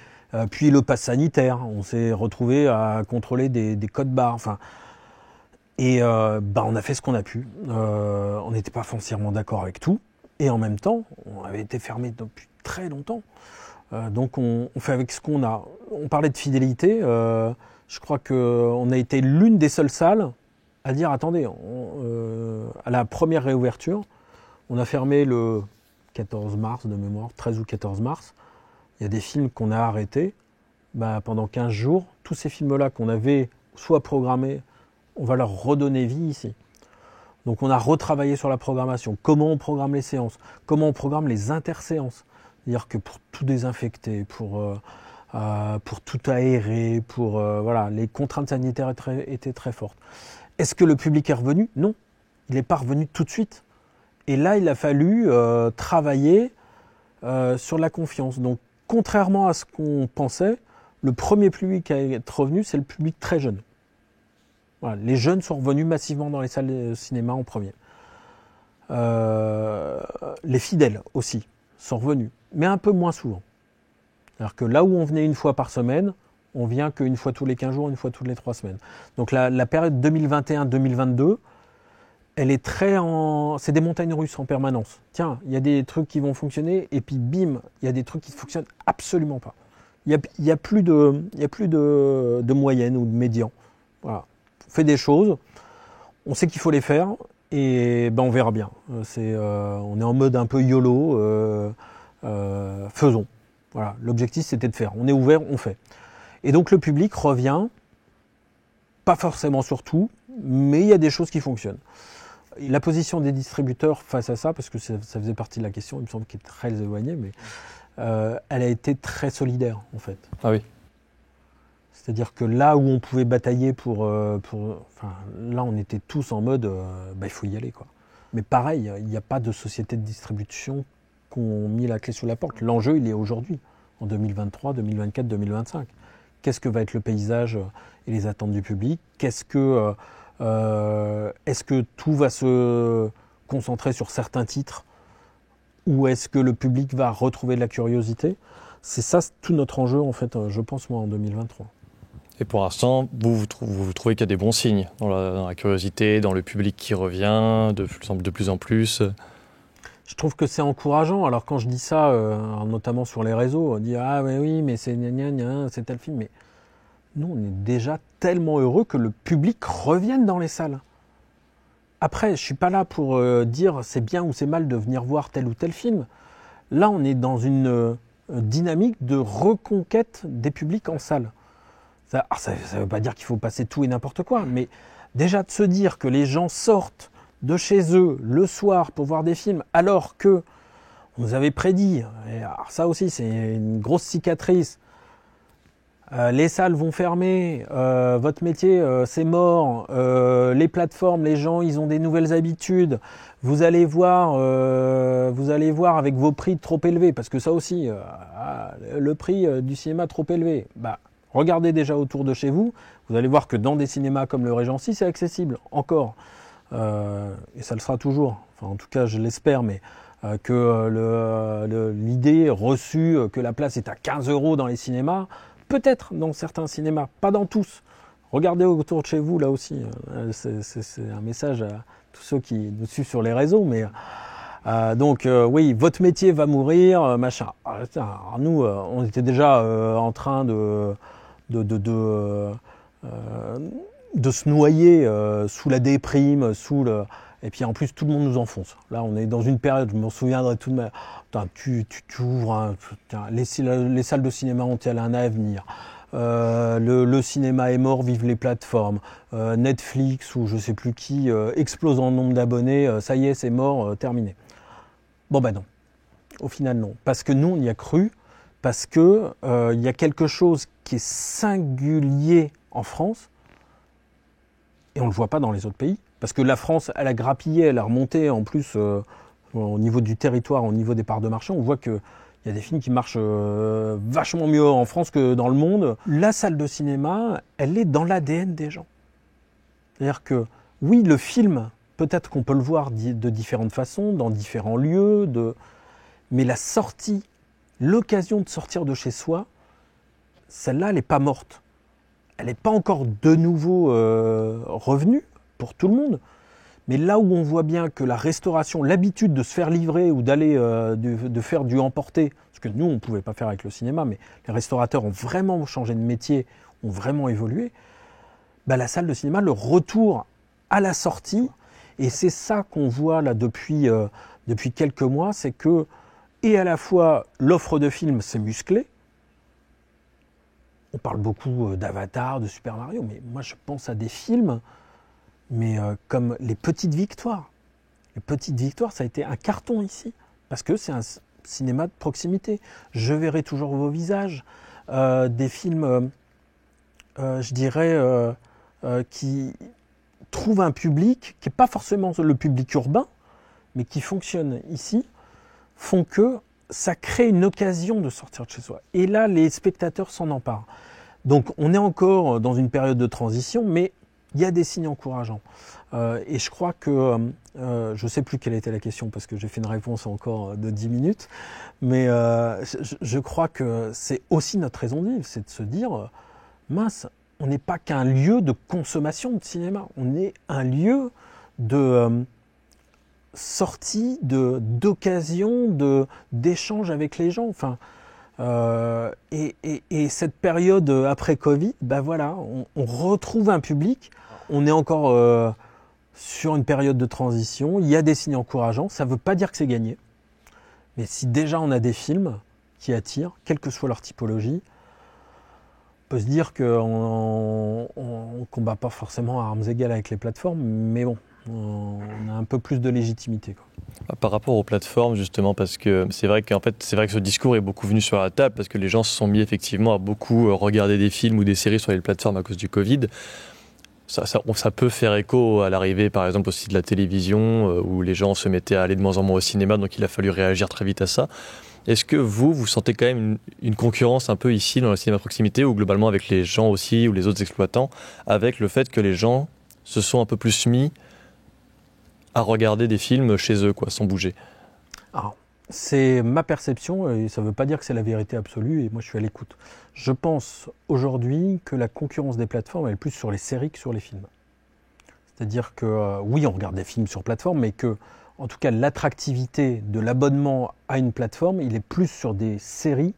puis le pass sanitaire. On s'est retrouvé à contrôler des codes barres. Enfin, et on a fait ce qu'on a pu. On n'était pas foncièrement d'accord avec tout. Et en même temps, on avait été fermé depuis très longtemps. Donc on fait avec ce qu'on a. On parlait de fidélité. Je crois qu'on a été l'une des seules salles à dire, attendez, à la première réouverture, on a fermé le 14 mars de mémoire, 13 ou 14 mars. Il y a des films qu'on a arrêtés pendant 15 jours. Tous ces films-là qu'on avait soit programmés, on va leur redonner vie ici. Donc on a retravaillé sur la programmation. Comment on programme les séances ? Comment on programme les interséances ? C'est-à-dire que pour tout désinfecter, pour tout aérer, les contraintes sanitaires étaient très fortes. Est-ce que le public est revenu ? Non, il n'est pas revenu tout de suite. Et là, il a fallu travailler sur la confiance. Donc, contrairement à ce qu'on pensait, le premier public à être revenu, c'est le public très jeune. Voilà, les jeunes sont revenus massivement dans les salles de cinéma en premier. Les fidèles aussi sont revenus, mais un peu moins souvent. C'est-à-dire que là où on venait une fois par semaine, on vient qu'une fois tous les 15 jours, une fois toutes les 3 semaines. Donc la période 2021-2022, elle est c'est des montagnes russes en permanence. Tiens, il y a des trucs qui vont fonctionner, et puis bim, il y a des trucs qui ne fonctionnent absolument pas. Il y a plus de moyenne ou de médian. Voilà. On fait des choses, on sait qu'il faut les faire, et on verra bien. On est en mode un peu YOLO, faisons. Voilà. L'objectif, c'était de faire. On est ouvert, on fait. Et donc le public revient, pas forcément sur tout, mais il y a des choses qui fonctionnent. La position des distributeurs face à ça, parce que ça faisait partie de la question, il me semble qu'elle est très éloignée, mais elle a été très solidaire en fait. Ah oui. C'est-à-dire que là où on pouvait batailler là on était tous en mode il faut y aller quoi. Mais pareil, il n'y a pas de société de distribution qui ont mis la clé sous la porte. L'enjeu il est aujourd'hui, en 2023, 2024, 2025. Qu'est-ce que va être le paysage et les attentes du public ? Est-ce que tout va se concentrer sur certains titres ou est-ce que le public va retrouver de la curiosité? C'est ça tout notre enjeu, en fait, je pense, moi, en 2023. Et pour l'instant, vous trouvez qu'il y a des bons signes dans la curiosité, dans le public qui revient de plus en plus? Je trouve que c'est encourageant. Alors quand je dis ça, notamment sur les réseaux, on dit ah oui, mais c'est gna gna gna, c'est tel film. Mais nous, on est déjà tellement heureux que le public revienne dans les salles. Après, je suis pas là pour dire c'est bien ou c'est mal de venir voir tel ou tel film. Là, on est dans une dynamique de reconquête des publics en salle. Ça ne veut pas dire qu'il faut passer tout et n'importe quoi, mais déjà de se dire que les gens sortent de chez eux le soir pour voir des films, alors que on nous avait prédit, et alors ça aussi c'est une grosse cicatrice, les salles vont fermer, votre métier c'est mort, les plateformes, les gens ils ont des nouvelles habitudes, vous allez voir avec vos prix trop élevés, parce que ça aussi, le prix du cinéma trop élevé, regardez déjà autour de chez vous, vous allez voir que dans des cinémas comme le Régency, c'est accessible, encore. Et ça le sera toujours. Enfin, en tout cas, je l'espère, mais que l'idée reçue que la place est à 15 € dans les cinémas, peut-être dans certains cinémas, pas dans tous. Regardez autour de chez vous, là aussi. C'est un message à tous ceux qui nous suivent sur les réseaux, mais... donc oui, votre métier va mourir, machin. Alors, nous, on était déjà en train de se noyer sous la déprime, et puis en plus tout le monde nous enfonce. Là, on est dans une période, je me souviendrai tout de même. Tu ouvres, les salles de cinéma ont-elles un avenir? Le cinéma est mort, vive les plateformes. Netflix ou je sais plus qui explose en nombre d'abonnés. Ça y est, c'est mort, terminé. Bon non. Au final non, parce que nous on y a cru, parce que il y a quelque chose qui est singulier en France et on le voit pas dans les autres pays. Parce que la France, elle a grappillé, elle a remonté en plus au niveau du territoire, au niveau des parts de marché. On voit qu'il y a des films qui marchent vachement mieux en France que dans le monde. La salle de cinéma, elle est dans l'ADN des gens. C'est-à-dire que oui, le film, peut-être qu'on peut le voir de différentes façons, dans différents lieux, mais la sortie, l'occasion de sortir de chez soi, celle-là, elle n'est pas morte. Elle n'est pas encore de nouveau revenue pour tout le monde. Mais là où on voit bien que la restauration, l'habitude de se faire livrer ou d'aller de faire du emporter, ce que nous on ne pouvait pas faire avec le cinéma, mais les restaurateurs ont vraiment changé de métier, ont vraiment évolué, la salle de cinéma, le retour à la sortie, et c'est ça qu'on voit là depuis quelques mois, c'est que et à la fois l'offre de films s'est musclée. On parle beaucoup d'Avatar, de Super Mario, mais moi je pense à des films comme Les Petites Victoires. Les Petites Victoires, ça a été un carton ici, parce que c'est un cinéma de proximité. Je verrai toujours vos visages. Des films, je dirais, qui trouvent un public, qui n'est pas forcément le public urbain, mais qui fonctionne ici, font que ça crée une occasion de sortir de chez soi. Et là, les spectateurs s'en emparent. Donc, on est encore dans une période de transition, mais il y a des signes encourageants. Et je crois que, je ne sais plus quelle était la question, parce que j'ai fait une réponse encore de 10 minutes, mais je crois que c'est aussi notre raison de vivre, c'est de se dire, mince, on n'est pas qu'un lieu de consommation de cinéma, on est un lieu de... sortie d'occasion, d'échange avec les gens. Enfin, et cette période après Covid, voilà, on retrouve un public. On est encore sur une période de transition. Il y a des signes encourageants. Ça ne veut pas dire que c'est gagné. Mais si déjà on a des films qui attirent, quelle que soit leur typologie, on peut se dire qu'on ne combat pas forcément à armes égales avec les plateformes, mais bon, on a un peu plus de légitimité, quoi. Par rapport aux plateformes, justement, parce que c'est vrai que ce discours est beaucoup venu sur la table, parce que les gens se sont mis effectivement à beaucoup regarder des films ou des séries sur les plateformes à cause du Covid. Ça peut faire écho à l'arrivée, par exemple, aussi de la télévision, où les gens se mettaient à aller de moins en moins au cinéma, donc il a fallu réagir très vite à ça. Est-ce que vous sentez quand même une concurrence un peu ici dans le cinéma proximité, ou globalement avec les gens aussi, ou les autres exploitants, avec le fait que les gens se sont un peu plus mis à regarder des films chez eux, quoi, sans bouger? Alors, C'est ma perception et ça ne veut pas dire que c'est la vérité absolue et moi je suis à l'écoute. Je pense aujourd'hui que la concurrence des plateformes elle est plus sur les séries que sur les films. C'est-à-dire que oui, on regarde des films sur plateforme, mais que en tout cas l'attractivité de l'abonnement à une plateforme, il est plus sur des séries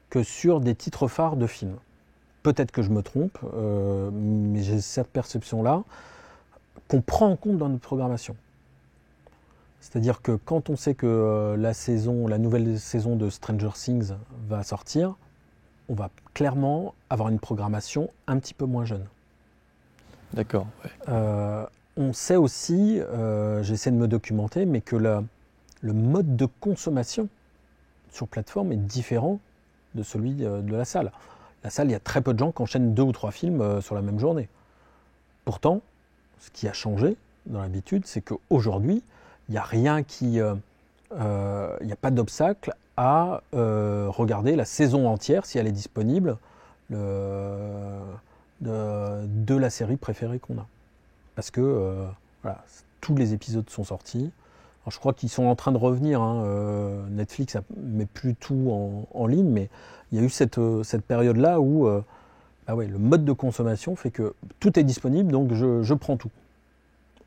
que sur des titres phares de films. Peut-être que je me trompe, mais j'ai cette perception-là qu'on prend en compte dans notre programmation. C'est-à-dire que quand on sait que la nouvelle saison de Stranger Things va sortir, on va clairement avoir une programmation un petit peu moins jeune. D'accord. Ouais. On sait aussi, j'essaie de me documenter, mais que le mode de consommation sur plateforme est différent de celui de la salle. La salle, il y a très peu de gens qui enchaînent 2 ou 3 films sur la même journée. Pourtant, ce qui a changé dans l'habitude, c'est qu'aujourd'hui, il n'y a rien qui... il n'y a pas d'obstacle à regarder la saison entière, si elle est disponible, de la série préférée qu'on a. Parce que voilà, tous les épisodes sont sortis. Alors, je crois qu'ils sont en train de revenir. Netflix ne met plus tout en ligne, mais il y a eu cette période-là où le mode de consommation fait que tout est disponible, donc je prends tout.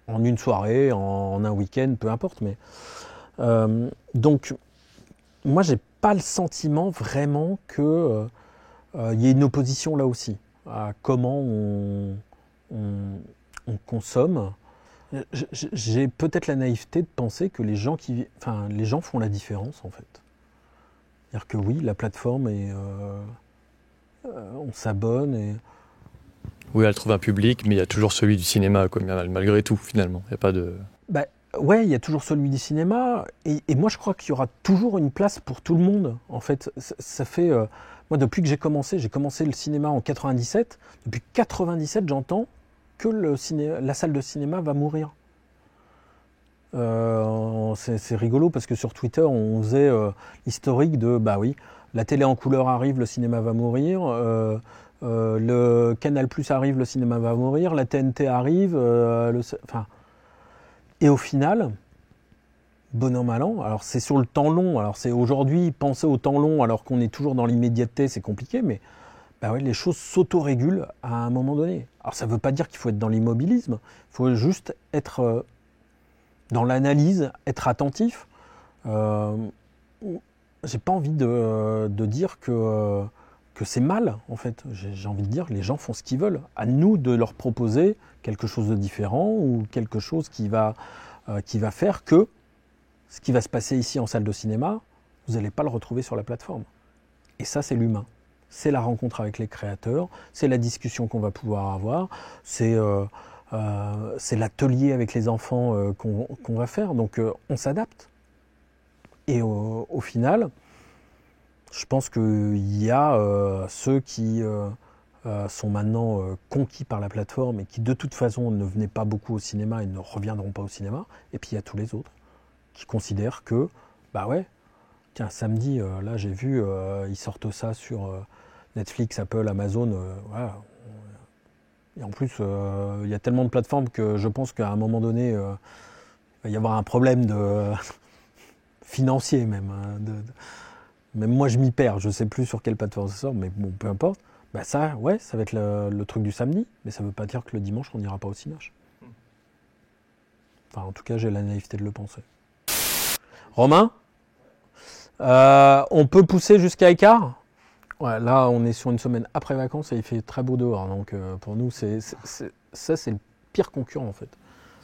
En une soirée, en un week-end, peu importe. Mais donc, moi, j'ai pas le sentiment vraiment que y ait une opposition là aussi à comment on consomme. J'ai peut-être la naïveté de penser que les gens font la différence en fait. C'est-à-dire que oui, la plateforme est, on s'abonne et Oui, elle trouve un public, mais il y a toujours celui du cinéma, quoi, malgré tout, finalement. Il n'y a pas de... ouais, il y a toujours celui du cinéma, et moi je crois qu'il y aura toujours une place pour tout le monde. En fait, ça fait... moi, depuis que j'ai commencé le cinéma en 97, depuis 97, j'entends que la salle de cinéma va mourir. C'est rigolo parce que sur Twitter, on faisait l'historique de, bah oui, la télé en couleur arrive, le cinéma va mourir, le Canal+ arrive, le cinéma va mourir, la TNT arrive, et au final, bon an, mal an, alors c'est sur le temps long, alors c'est aujourd'hui, penser au temps long alors qu'on est toujours dans l'immédiateté, c'est compliqué, mais bah ouais, les choses s'autorégulent à un moment donné. Alors ça ne veut pas dire qu'il faut être dans l'immobilisme, il faut juste être dans l'analyse, être attentif. J'ai pas envie de dire que c'est mal, en fait. J'ai envie de dire que les gens font ce qu'ils veulent. À nous de leur proposer quelque chose de différent ou quelque chose qui va faire que ce qui va se passer ici en salle de cinéma, vous n'allez pas le retrouver sur la plateforme. Et ça, c'est l'humain. C'est la rencontre avec les créateurs, c'est la discussion qu'on va pouvoir avoir, c'est l'atelier avec les enfants qu'on va faire. Donc on s'adapte. Et au final, je pense qu'il y a ceux qui sont maintenant conquis par la plateforme et qui de toute façon ne venaient pas beaucoup au cinéma et ne reviendront pas au cinéma. Et puis il y a tous les autres qui considèrent que, bah ouais, tiens, samedi, là j'ai vu, ils sortent ça sur Netflix, Apple, Amazon, voilà. Et en plus, il y a tellement de plateformes que je pense qu'à un moment donné, il va y avoir un problème financier même. Même moi, je m'y perds. Je ne sais plus sur quelle plateforme ça sort, mais bon, peu importe. Bah ça, ouais, ça va être le truc du samedi, mais ça ne veut pas dire que le dimanche, on n'ira pas au cinoche. Enfin, en tout cas, j'ai la naïveté de le penser. Romain, on peut pousser jusqu'à écart ? Ouais, là, on est sur une semaine après vacances et il fait très beau dehors. Donc, pour nous, ça, c'est le pire concurrent, en fait.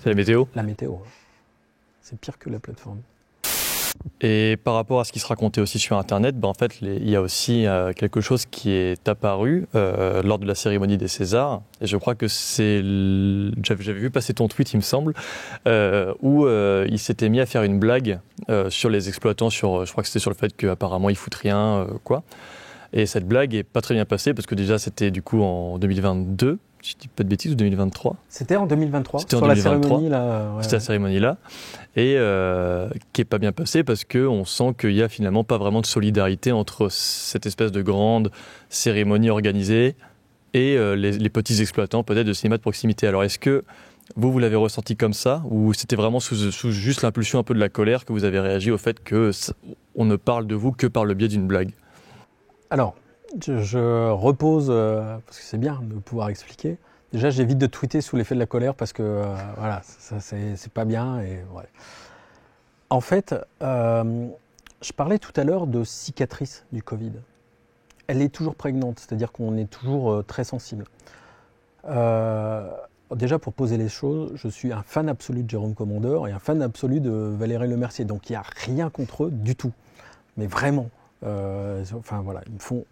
C'est la météo ? La météo. Ouais. C'est pire que la plateforme. Et par rapport à ce qui se racontait aussi sur Internet, en fait, il y a aussi quelque chose qui est apparu lors de la cérémonie des Césars. Et je crois que j'avais vu passer ton tweet, il me semble, où il s'était mis à faire une blague sur les exploitants, je crois que c'était sur le fait qu'apparemment ils foutent rien, quoi. Et cette blague est pas très bien passée parce que déjà c'était du coup en 2022, si je dis pas de bêtises, ou 2023. C'était en 2023. C'était sur en 2023. La cérémonie là. Ouais, c'était la cérémonie là, et qui est pas bien passée parce que on sent qu'il y a finalement pas vraiment de solidarité entre cette espèce de grande cérémonie organisée et les petits exploitants peut-être de cinéma de proximité. Alors est-ce que Vous l'avez ressenti comme ça, ou c'était vraiment sous juste l'impulsion un peu de la colère que vous avez réagi au fait qu'on ne parle de vous que par le biais d'une blague? Alors, je repose, parce que c'est bien de pouvoir expliquer. Déjà, j'évite de tweeter sous l'effet de la colère parce que voilà, ça c'est pas bien. Et, ouais. En fait, je parlais tout à l'heure de cicatrice du Covid. Elle est toujours prégnante, c'est-à-dire qu'on est toujours très sensible. Déjà, pour poser les choses, je suis un fan absolu de Jérôme Commandeur et un fan absolu de Valérie Lemercier. Donc, il n'y a rien contre eux du tout. Mais vraiment. Enfin, voilà, ils me font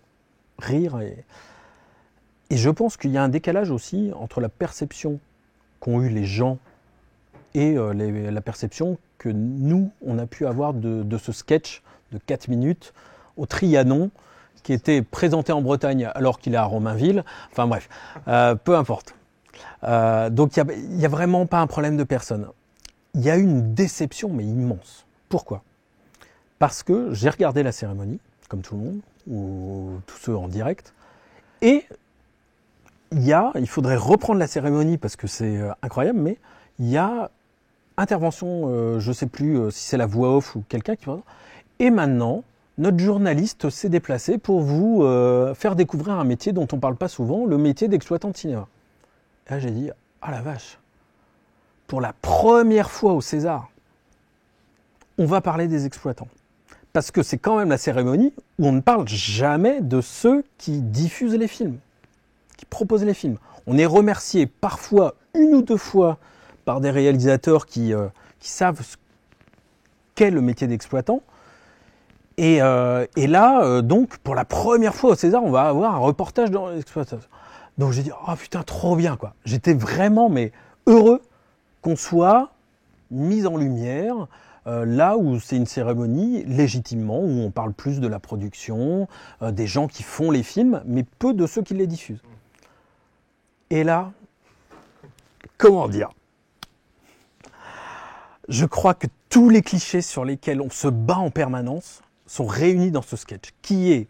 rire. Et je pense qu'il y a un décalage aussi entre la perception qu'ont eu les gens et la perception que nous, on a pu avoir de ce sketch de 4 minutes au Trianon, qui était présenté en Bretagne alors qu'il est à Romainville. Enfin bref, peu importe. Donc il n'y a vraiment pas un problème de personne. Il y a eu une déception, mais immense. Pourquoi ? Parce que j'ai regardé la cérémonie, comme tout le monde, ou tous ceux en direct, et il faudrait reprendre la cérémonie parce que c'est incroyable, mais il y a intervention, je ne sais plus si c'est la voix off ou quelqu'un qui va... Et maintenant, notre journaliste s'est déplacé pour vous faire découvrir un métier dont on ne parle pas souvent, le métier d'exploitant de cinéma. Et là, j'ai dit, ah la vache, pour la première fois au César, on va parler des exploitants. Parce que c'est quand même la cérémonie où on ne parle jamais de ceux qui diffusent les films, qui proposent les films. On est remercié parfois, 1 ou 2 fois, par des réalisateurs qui savent ce qu'est le métier d'exploitant. Et là, donc, pour la première fois au César, on va avoir un reportage dans l'exploitation. Donc j'ai dit, oh putain, trop bien, quoi. J'étais vraiment, mais heureux qu'on soit mis en lumière là où c'est une cérémonie, légitimement, où on parle plus de la production, des gens qui font les films, mais peu de ceux qui les diffusent. Et là, comment dire ? Je crois que tous les clichés sur lesquels on se bat en permanence sont réunis dans ce sketch, qui est,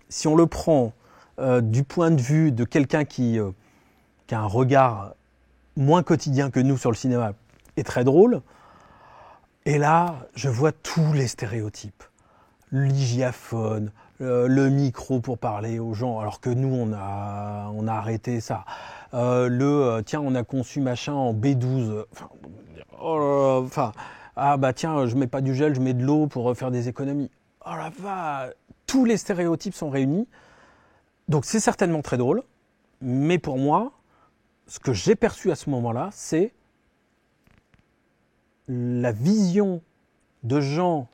si on le prend du point de vue de quelqu'un qui a un regard moins quotidien que nous sur le cinéma, est très drôle. Et là, je vois tous les stéréotypes. L'hygiaphone, le micro pour parler aux gens, alors que nous, on a arrêté ça. Tiens, on a conçu machin en B12. Ah bah tiens, je mets pas du gel, je mets de l'eau pour faire des économies. Oh la vache, tous les stéréotypes sont réunis. Donc c'est certainement très drôle, mais pour moi, ce que j'ai perçu à ce moment-là, c'est la vision de gens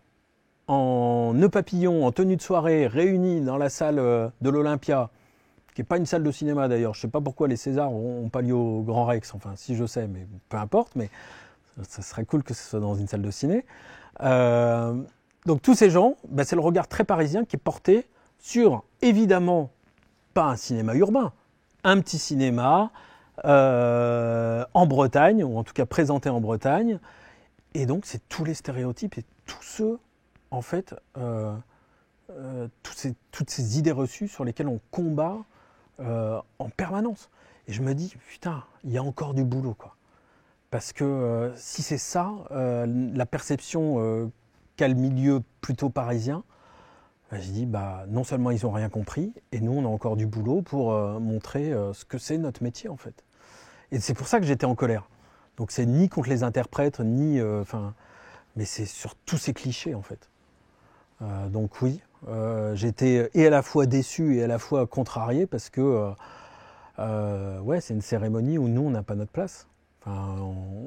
en nœud papillon, en tenue de soirée, réunis dans la salle de l'Olympia, qui n'est pas une salle de cinéma d'ailleurs. Je ne sais pas pourquoi les Césars n'ont pas lieu au Grand Rex, enfin si je sais, mais peu importe, mais ça serait cool que ce soit dans une salle de ciné. Donc tous ces gens, c'est le regard très parisien qui est porté sur, évidemment, pas un cinéma urbain, un petit cinéma en Bretagne, ou en tout cas présenté en Bretagne. Et donc c'est tous les stéréotypes et tous ceux, en fait, toutes ces idées reçues sur lesquelles on combat en permanence. Et je me dis, putain, il y a encore du boulot, quoi. Parce que si c'est ça, la perception qu'a le milieu plutôt parisien, je dis, non seulement ils n'ont rien compris, et nous, on a encore du boulot pour montrer ce que c'est notre métier, en fait. Et c'est pour ça que j'étais en colère. Donc c'est ni contre les interprètes, mais c'est sur tous ces clichés, en fait. Donc oui, j'étais et à la fois déçu et à la fois contrarié, parce que c'est une cérémonie où nous, on n'a pas notre place. Enfin,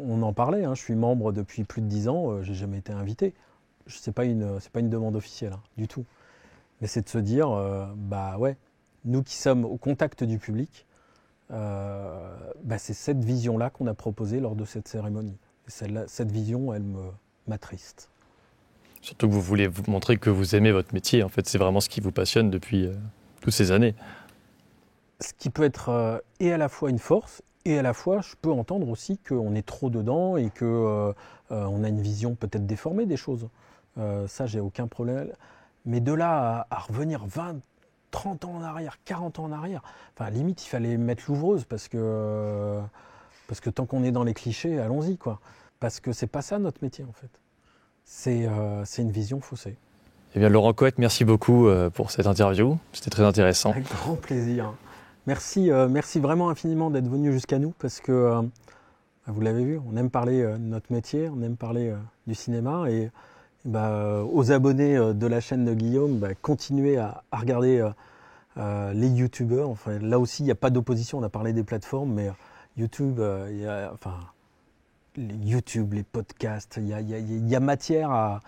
on en parlait, hein, je suis membre depuis plus de 10 ans, j'ai jamais été invité. C'est pas une demande officielle, hein, du tout. Mais c'est de se dire, nous qui sommes au contact du public, c'est cette vision-là qu'on a proposée lors de cette cérémonie. Et cette vision, elle m'attriste. Surtout que vous voulez vous montrer que vous aimez votre métier, en fait, c'est vraiment ce qui vous passionne depuis toutes ces années. Ce qui peut être et à la fois une force, et à la fois, je peux entendre aussi qu'on est trop dedans et qu'on a une vision peut-être déformée des choses. Ça, j'ai aucun problème. Mais de là à revenir 20, 30 ans en arrière, 40 ans en arrière, limite, il fallait mettre l'ouvreuse parce que Parce que tant qu'on est dans les clichés, allons-y, quoi. Parce que c'est pas ça notre métier, en fait. C'est une vision faussée. Eh bien, Laurent Coët, merci beaucoup pour cette interview. C'était très intéressant. Avec grand plaisir. Merci vraiment infiniment d'être venu jusqu'à nous, parce que, vous l'avez vu, on aime parler de notre métier, on aime parler du cinéma, et aux abonnés de la chaîne de Guillaume, continuez à regarder les youtubeurs. Enfin, là aussi, il n'y a pas d'opposition, on a parlé des plateformes, mais YouTube, YouTube, les podcasts, il y a matière à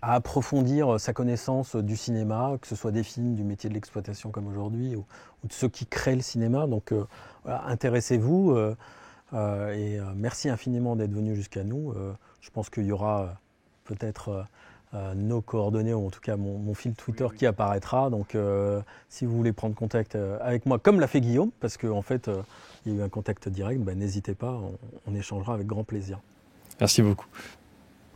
approfondir sa connaissance du cinéma, que ce soit des films, du métier de l'exploitation comme aujourd'hui, ou de ceux qui créent le cinéma. Donc voilà, intéressez-vous et merci infiniment d'être venu jusqu'à nous. Je pense qu'il y aura peut-être nos coordonnées, ou en tout cas mon fil Twitter qui apparaîtra. Donc si vous voulez prendre contact avec moi, comme l'a fait Guillaume, parce qu'en fait il y a eu un contact direct, n'hésitez pas, on échangera avec grand plaisir. Merci beaucoup.